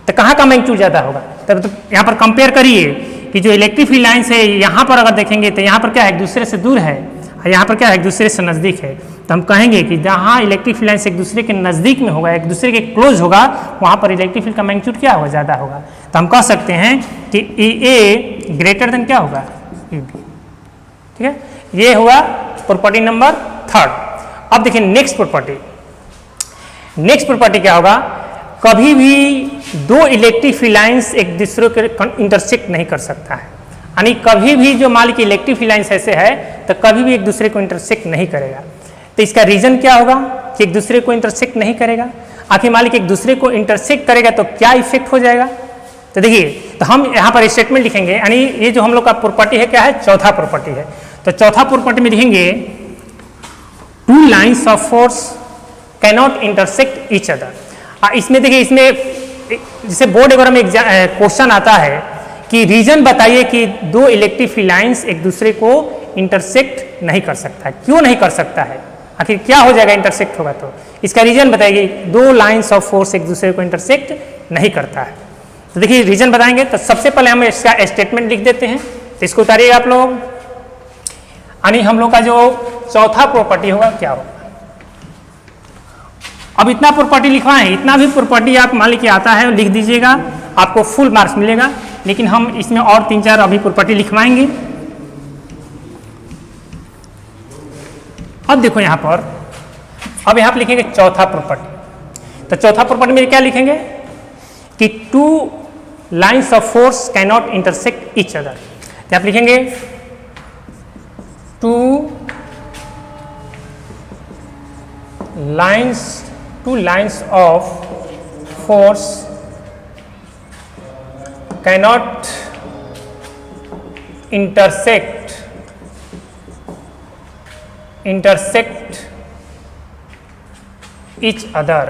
तो कहाँ का मैग्नीट्यूड ज़्यादा होगा? तब तो यहाँ पर कंपेयर करिए कि जो इलेक्ट्रिक फील्ड लाइन्स है यहाँ पर अगर देखेंगे तो यहाँ पर क्या है, एक दूसरे से दूर है, और यहाँ पर क्या है, एक दूसरे से नज़दीक है। तो हम कहेंगे कि जहाँ इलेक्ट्रिक फील्ड लाइन्स एक दूसरे के नज़दीक में होगा, एक दूसरे के क्लोज होगा, वहाँ पर इलेक्ट्रिक फील्ड का मैग्नीट्यूड क्या होगा, ज़्यादा होगा। तो हम कह सकते हैं कि ई ए ग्रेटर देन क्या होगा, ई बी। ठीक है, ये हुआ प्रॉपर्टी नंबर 3। अब देखिए नेक्स्ट प्रॉपर्टी। नेक्स्ट प्रॉपर्टी क्या होगा, कभी भी दो इलेक्ट्रिक फील्ड लाइन्स एक दूसरे के इंटरसेक्ट नहीं कर सकता है। यानी कभी भी जो मान लीजिए इलेक्ट्रिक फील्ड लाइन्स ऐसे है तो कभी भी एक दूसरे को इंटरसेक्ट नहीं करेगा। तो इसका रीजन क्या होगा कि एक दूसरे को इंटरसेक्ट नहीं करेगा? आखिर मान लीजिए एक दूसरे को इंटरसेक्ट करेगा तो क्या इफेक्ट हो जाएगा? तो देखिए, तो हम यहाँ पर स्टेटमेंट लिखेंगे, यानी ये जो हम लोग का प्रॉपर्टी है क्या है, चौथा प्रॉपर्टी है। तो चौथा प्रॉपर्टी में लिखेंगे two lines of force cannot intersect each other. इसमें देखिए, इसमें जैसे बोर्ड एग्जाम में क्वेश्चन आता है कि रीजन बताइए कि दो इलेक्ट्रिक फील्ड लाइन्स एक दूसरे को इंटरसेक्ट नहीं कर सकता है, क्यों नहीं कर सकता है, आखिर क्या हो जाएगा इंटरसेक्ट होगा तो? इसका रीजन बताइए, दो लाइन्स ऑफ फोर्स एक दूसरे को इंटरसेक्ट नहीं करता है। तो देखिए रीजन बताएंगे, तो सबसे पहले हम इसका स्टेटमेंट लिख देते हैं। तो इसको उतारिएगा आप लोग, यानी हम लोग का जो चौथा प्रॉपर्टी होगा क्या होगा। अब इतना प्रॉपर्टी लिखवाएं, इतना भी प्रॉपर्टी आप मान लीजिए आता है लिख दीजिएगा, आपको फुल मार्क्स मिलेगा। लेकिन हम इसमें और 3-4 अभी प्रॉपर्टी लिखवाएंगे। अब देखो यहाँ पर, अब यहाँ पर लिखेंगे चौथा प्रॉपर्टी। तो चौथा प्रॉपर्टी में क्या लिखेंगे कि two lines of force cannot intersect each other. तो आप लिखेंगे two lines of force cannot intersect each other.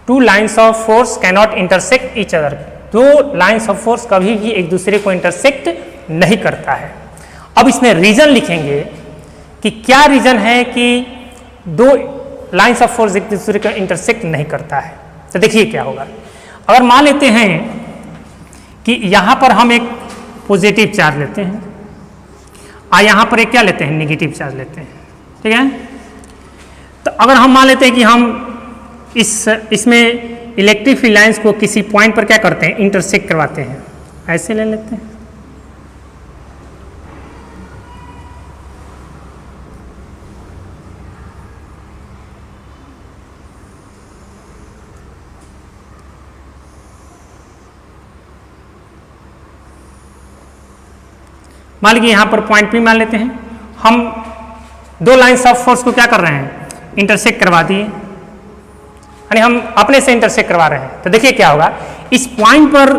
Two lines of force cannot intersect each other. दो लाइन्स ऑफ फोर्स कभी भी एक दूसरे को इंटरसेक्ट नहीं करता है। अब इसमें रीजन लिखेंगे कि क्या रीजन है कि दो लाइन्स ऑफ फोर्स एक दूसरे को इंटरसेक्ट नहीं करता है। तो देखिए क्या होगा, अगर मान लेते हैं कि यहाँ पर हम एक पॉजिटिव चार्ज लेते हैं और यहाँ पर एक क्या लेते हैं, नेगेटिव चार्ज लेते हैं। ठीक है, तो अगर हम मान लेते हैं कि हम इसमें इलेक्ट्रिक फील्ड लाइन्स को किसी पॉइंट पर क्या करते हैं, इंटरसेक्ट करवाते हैं, ऐसे ले लेते हैं। मान लीजिए यहाँ पर पॉइंट P मान लेते हैं, हम दो लाइन्स ऑफ फोर्स को क्या कर रहे हैं, इंटरसेक्ट करवा दिए, यानी हम अपने से इंटरसेक्ट करवा रहे हैं। तो देखिए क्या होगा, इस पॉइंट पर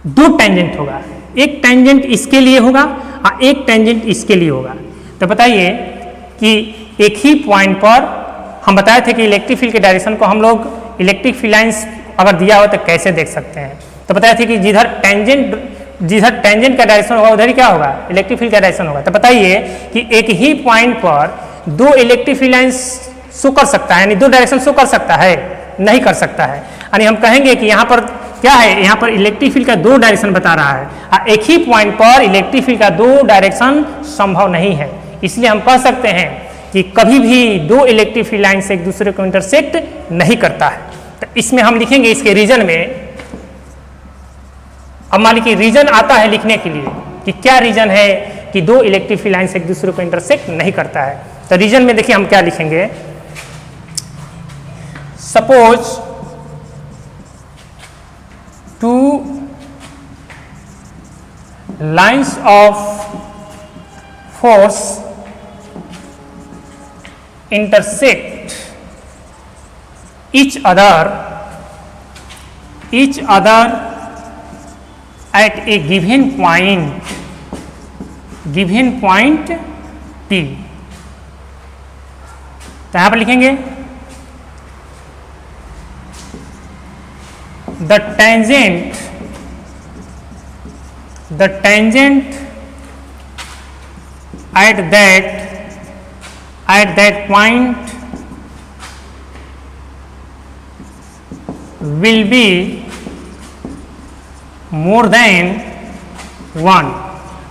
दो टेंजेंट होगा, एक टेंजेंट इसके लिए होगा और एक टेंजेंट इसके लिए होगा। तो बताइए कि एक ही पॉइंट पर हम बताए थे कि इलेक्ट्रिक फील्ड के डायरेक्शन को हम लोग इलेक्ट्रिक फील्ड लाइन्स अगर दिया हो तो कैसे देख सकते हैं। तो बताए थे कि जिधर टेंजेंट का डायरेक्शन होगा उधर ही क्या होगा, इलेक्ट्रिक फील्ड का डायरेक्शन होगा। तो बताइए कि एक ही पॉइंट पर दो इलेक्ट्रिक फील्ड लाइन्स शो कर सकता है, यानी दो डायरेक्शन शो कर सकता है, नहीं कर सकता है। यानी हम कहेंगे कि यहाँ पर क्या है, यहाँ पर इलेक्ट्रिक फील्ड का दो डायरेक्शन बता रहा है और एक ही पॉइंट पर इलेक्ट्रिक फील्ड का दो डायरेक्शन संभव नहीं है। इसलिए हम कह सकते हैं कि कभी भी दो इलेक्ट्रिक फील्ड लाइन से एक दूसरे को इंटरसेक्ट नहीं करता है। तो इसमें हम लिखेंगे इसके रीजन में, अब मान लीजिए रीजन आता है लिखने के लिए कि क्या रीजन है कि दो इलेक्ट्रिक फील्ड लाइन से एक दूसरे को इंटरसेक्ट नहीं करता है। तो रीजन में देखिए हम क्या लिखेंगे, suppose two lines of force intersect each other at a given point P। तो यहां पर लिखेंगे the tangent at that point will be more than 1।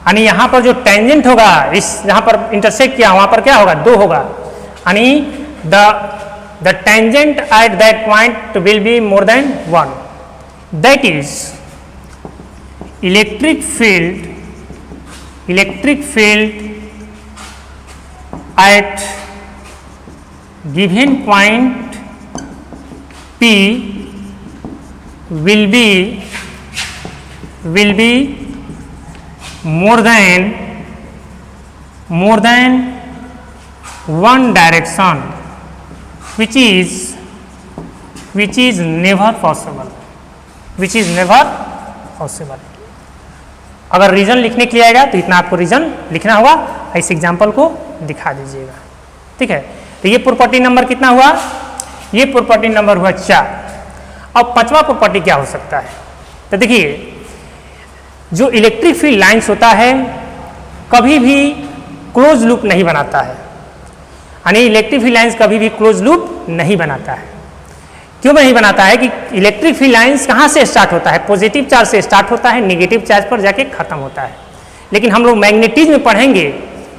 यानी यहाँ पर जो टेंजेंट होगा, इस यहाँ पर इंटरसेक्ट किया वहाँ पर क्या होगा, 2 होगा। यानी the tangent at that point will be more than 1। That is electric field at given point P will be more than one direction, which is never possible। अगर रीजन लिखने के लिए आएगा तो इतना आपको रीजन लिखना होगा, इस एग्जाम्पल को दिखा दीजिएगा। ठीक है, तो ये प्रॉपर्टी नंबर कितना हुआ, ये प्रॉपर्टी नंबर हुआ 4। अब 5वां प्रॉपर्टी क्या हो सकता है, तो देखिए जो इलेक्ट्रिक फील्ड लाइंस होता है कभी भी क्लोज लूप नहीं बनाता है। यानी इलेक्ट्रिक फील्ड लाइंस कभी भी क्लोज लूप नहीं बनाता है। क्यों नहीं बनाता है कि इलेक्ट्रिक फील्ड लाइंस कहाँ से स्टार्ट होता है, पॉजिटिव चार्ज से स्टार्ट होता है, नेगेटिव चार्ज पर जाके खत्म होता है। लेकिन हम लोग मैग्नेटिज्म में पढ़ेंगे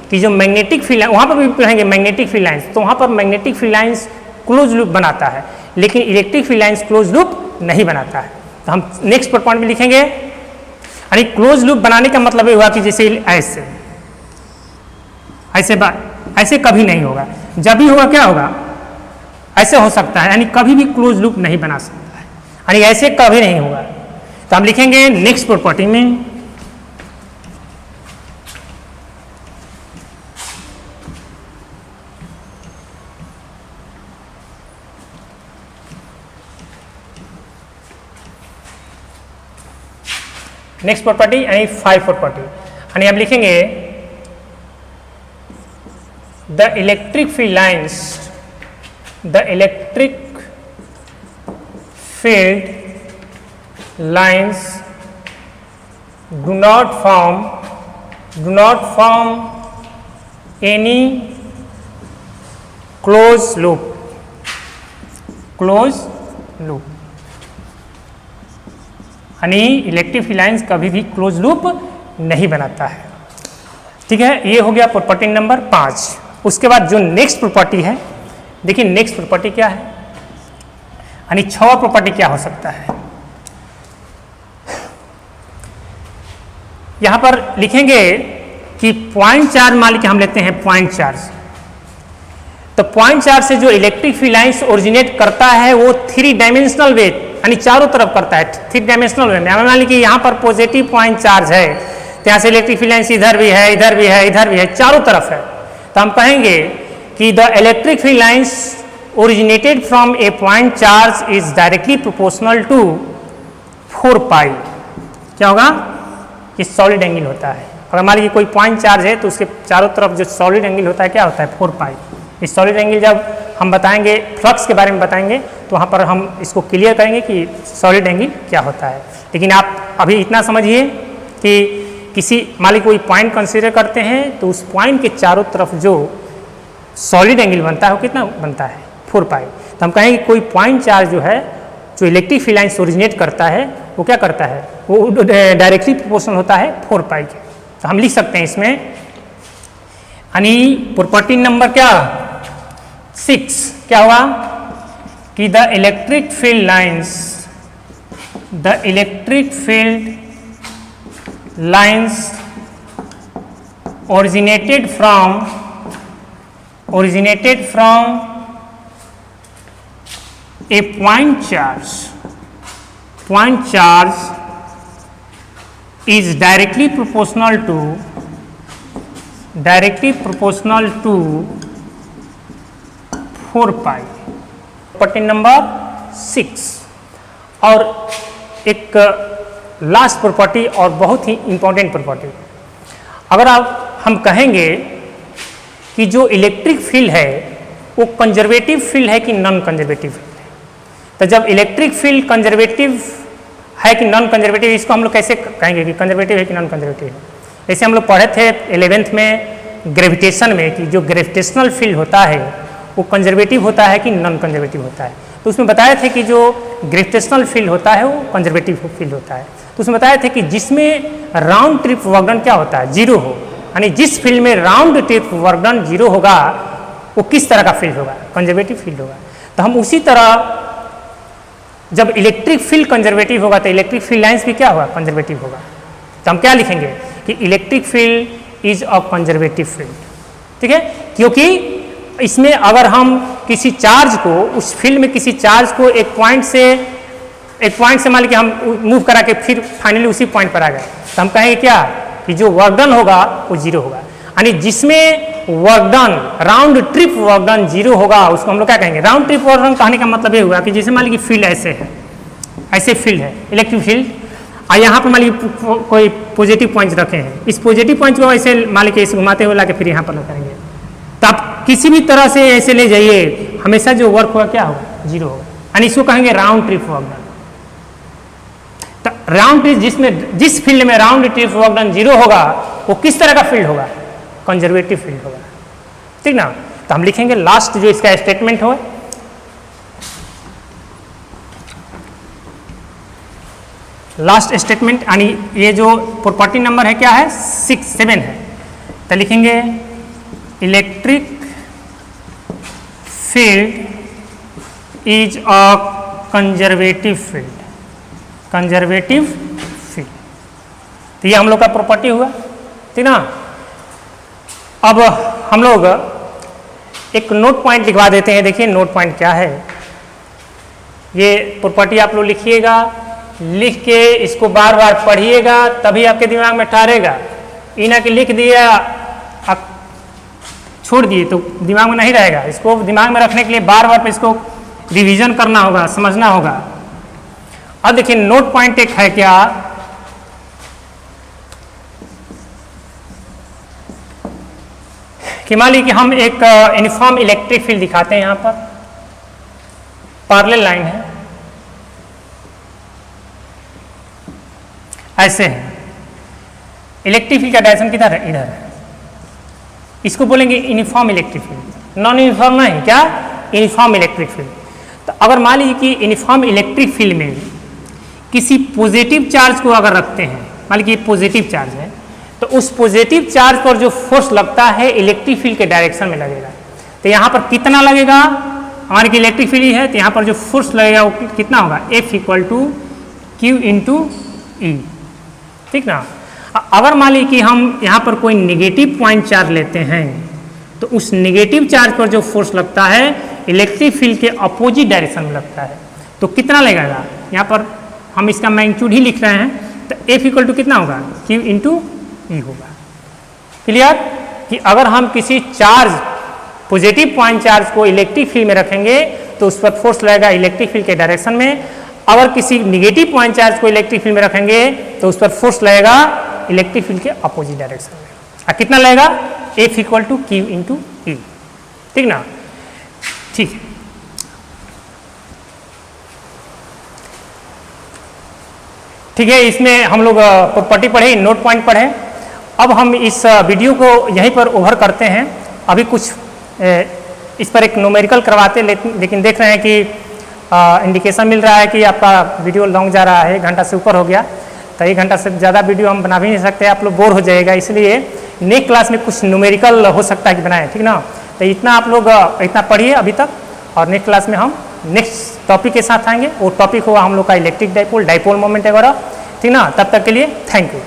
कि जो मैग्नेटिक फील्ड, वहाँ पर भी पढ़ेंगे मैग्नेटिक फील्ड लाइंस, तो वहाँ पर magnetic field lines close loop बनाता है, लेकिन electric field lines close loop नहीं बनाता है। तो हम नेक्स्ट पॉइंट में लिखेंगे, यानी क्लोज लूप बनाने का मतलब ये हुआ कि जैसे ऐसे कभी नहीं होगा, जब भी होगा क्या होगा, ऐसे हो सकता है, यानी कभी भी क्लोज लूप नहीं बना सकता है, यानी ऐसे कभी नहीं होगा। तो हम लिखेंगे नेक्स्ट प्रॉपर्टी में नेक्स्ट प्रॉपर्टी यानी 5 प्रॉपर्टी, यानी हम लिखेंगे the electric field lines do not form any closed loop। यानी इलेक्ट्रिक फील्ड लाइंस कभी भी क्लोज लूप नहीं बनाता है। ठीक है, ये हो गया प्रॉपर्टी नंबर 5। उसके बाद जो नेक्स्ट प्रॉपर्टी है, देखिए नेक्स्ट प्रॉपर्टी क्या है, यानी 6वां प्रॉपर्टी क्या हो सकता है। यहां पर लिखेंगे कि पॉइंट चार्ज, मान लीजिए हम लेते हैं पॉइंट चार्ज, तो पॉइंट चार्ज से जो इलेक्ट्रिक फील्ड लाइंस ओरिजिनेट करता है वो 3 डायमेंशनल वे, यानी चारों तरफ करता है 3 डायमेंशनल वे में। मान लीजिए यहाँ पर पॉजिटिव पॉइंट चार्ज है, तो यहाँ से इलेक्ट्रिक फील्ड लाइंस इधर भी है, इधर भी है, इधर भी है, चारों तरफ है। तो हम कहेंगे कि the electric field lines originated from a point charge is directly proportional to 4 pi. क्या होगा, ये सॉलिड एंगल होता है। अगर मान लीजिए कोई पॉइंट चार्ज है तो उसके चारों तरफ जो सॉलिड एंगल होता है क्या होता है, 4 पाई। इस सॉलिड एंगल जब हम बताएंगे, फ्लक्स के बारे में बताएंगे, तो वहाँ पर हम इसको क्लियर करेंगे कि सॉलिड एंगल क्या होता है। लेकिन आप अभी इतना समझिए कि किसी, मान लीजिए कोई पॉइंट कंसीडर करते हैं तो उस पॉइंट के चारों तरफ जो सॉलिड एंगल बनता है वो कितना बनता है, 4 पाई। तो हम कहेंगे कोई पॉइंट चार्ज जो है, जो इलेक्ट्रिक फील्ड लाइंस ओरिजिनेट करता है, वो क्या करता है, वो डायरेक्टली प्रोपोर्शनल होता है 4 पाई के। तो हम लिख सकते हैं इसमें, यानी प्रॉपर्टी नंबर क्या 6 क्या हुआ कि the electric field lines originated from a point charge is directly proportional to 4 pi. Property number 6। और एक लास्ट प्रॉपर्टी और बहुत ही इंपॉर्टेंट प्रॉपर्टी, अगर हम कहेंगे कि जो इलेक्ट्रिक फील्ड है वो कंजर्वेटिव फील्ड है कि नॉन कंजर्वेटिव फील्ड है, तो जब इलेक्ट्रिक फील्ड कंजर्वेटिव है कि नॉन कंजर्वेटिव, इसको हम लोग कैसे कहेंगे कि कंजर्वेटिव है कि नॉन कंजर्वेटिव है। जैसे हम लोग पढ़े थे 11th में ग्रेविटेशन में कि जो ग्रेविटेशनल फील्ड होता है वो कंजर्वेटिव होता है कि नॉन कंजर्वेटिव होता है। तो उसमें बताए थे कि जो ग्रेविटेशनल फील्ड होता है वो कंजर्वेटिव फील्ड होता है। तो उसमें बताए थे कि जिसमें राउंड ट्रिप वर्क डन क्या होता है, जीरो हो, यानी जिस फील्ड में round trip work done zero होगा वो किस तरह का फील्ड होगा, कंजर्वेटिव फील्ड होगा। तो हम उसी तरह जब इलेक्ट्रिक फील्ड कंजर्वेटिव होगा तो इलेक्ट्रिक फील्ड लाइंस भी क्या होगा, कंजर्वेटिव होगा। तो हम क्या लिखेंगे कि electric field is a conservative field, ठीक है। क्योंकि इसमें अगर हम किसी चार्ज को, उस फील्ड में किसी चार्ज को एक पॉइंट से मान लीजिए हम मूव करा के फिर फाइनली उसी पॉइंट पर आ गए, तो हम कहेंगे क्या कि जो वर्क डन होगा वो जीरो होगा। यानी जिसमें work done, round trip work done zero होगा उसको हम लोग क्या कहेंगे, राउंड ट्रिप वर्क डन कहने का मतलब ये हुआ कि जैसे मान लीजिए फील्ड ऐसे है, ऐसे फील्ड है इलेक्ट्रिक फील्ड, और यहाँ पर मान लीजिए कोई पॉजिटिव पॉइंट रखे हैं, इस पॉजिटिव पॉइंट को ऐसे मान लीजिए इसे घुमाते हुए लाके फिर यहाँ पर करेंगे, तो आप किसी भी तरह से ऐसे ले जाइए, हमेशा जो वर्क होगा क्या होगा, जीरो होगा। यानी इसको कहेंगे राउंड ट्रिप वर्क डन। तो राउंड ट्रिप जिस फील्ड में round trip work done zero होगा वो किस तरह का फील्ड होगा, कंजर्वेटिव फील्ड होगा, ठीक ना। तो हम लिखेंगे लास्ट जो इसका स्टेटमेंट हो, लास्ट स्टेटमेंट, यानी ये जो प्रॉपर्टी नंबर है क्या है, 7 है। तो लिखेंगे electric field is a conservative field, conservative field. तो ये हम लोग का प्रॉपर्टी हुआ, ठीक ना। अब हम लोग एक नोट पॉइंट लिखवा देते हैं। देखिए नोट पॉइंट क्या है, ये प्रॉपर्टी आप लोग लिखिएगा, लिख के इसको बार बार पढ़िएगा तभी आपके दिमाग में ठहरेगा। इना के लिख दिया आप छोड़ दिए तो दिमाग में नहीं रहेगा। इसको दिमाग में रखने के लिए बार बार इसको रिवीजन करना होगा, समझना होगा। अब देखिए नोट पॉइंट एक है क्या, कि मान लीजिए कि हम एक यूनिफॉर्म इलेक्ट्रिक फील्ड दिखाते हैं, यहाँ पर पैरेलल लाइन है, ऐसे है। इलेक्ट्रिक फील्ड का डायरेक्शन किधर है, इधर है। इसको बोलेंगे uniform electric field, non uniform नहीं, क्या, यूनिफॉर्म इलेक्ट्रिक फील्ड। तो अगर मान लीजिए कि यूनिफॉर्म इलेक्ट्रिक फील्ड में किसी पॉजिटिव चार्ज को अगर रखते हैं, मान लीजिए पॉजिटिव चार्ज है, तो उस पॉजिटिव चार्ज पर जो फोर्स लगता है इलेक्ट्रिक फील्ड के डायरेक्शन में लगेगा। तो यहाँ पर कितना लगेगा, हमारे की इलेक्ट्रिक फील्ड है, तो यहाँ पर जो फोर्स लगेगा वो कितना होगा, F = Q × E, ठीक ना। अगर मान लीजिए कि हम यहाँ पर कोई नेगेटिव पॉइंट चार्ज लेते हैं, तो उस नेगेटिव चार्ज पर जो फोर्स लगता है इलेक्ट्रिक फील्ड के अपोजिट डायरेक्शन में लगता है, तो कितना लगेगा। यहाँ पर हम इसका मैग्नीट्यूड ही लिख रहे हैं, तो F = कितना होगा, Q × E होगा। क्लियर, कि अगर हम किसी चार्ज, पॉजिटिव पॉइंट चार्ज को इलेक्ट्रिक फील्ड में रखेंगे तो उस पर फोर्स लगेगा इलेक्ट्रिक फील्ड के डायरेक्शन में। अगर किसी निगेटिव पॉइंट चार्ज को इलेक्ट्रिक फील्ड में रखेंगे तो उस पर फोर्स लगेगा इलेक्ट्रिक फील्ड के अपोजिट डायरेक्शन में। और कितना लगेगा, F = Q × E, ठीक ना। ठीक है, ठीक है, इसमें हम लोग प्रॉपर्टी पढ़े, नोट पॉइंट पढ़े। अब हम इस वीडियो को यहीं पर ओवर करते हैं। अभी कुछ इस पर एक न्यूमेरिकल करवाते, लेकिन देख रहे हैं कि इंडिकेशन मिल रहा है कि आपका वीडियो लॉन्ग जा रहा है, 1 घंटा से ऊपर हो गया। तो 1 घंटा से ज़्यादा वीडियो हम बना भी नहीं सकते, आप लोग बोर हो जाएगा। इसलिए नेक्स्ट क्लास में कुछ न्यूमेरिकल हो सकता है कि बनाएं, ठीक ना। तो इतना आप लोग इतना पढ़िए अभी तक, और नेक्स्ट क्लास में हम नेक्स्ट टॉपिक के साथ आएंगे। वो टॉपिक होगा हम लोग का इलेक्ट्रिक डाइपोल, डाइपोल मोमेंट वगैरह, ठीक ना। तब तक के लिए थैंक यू।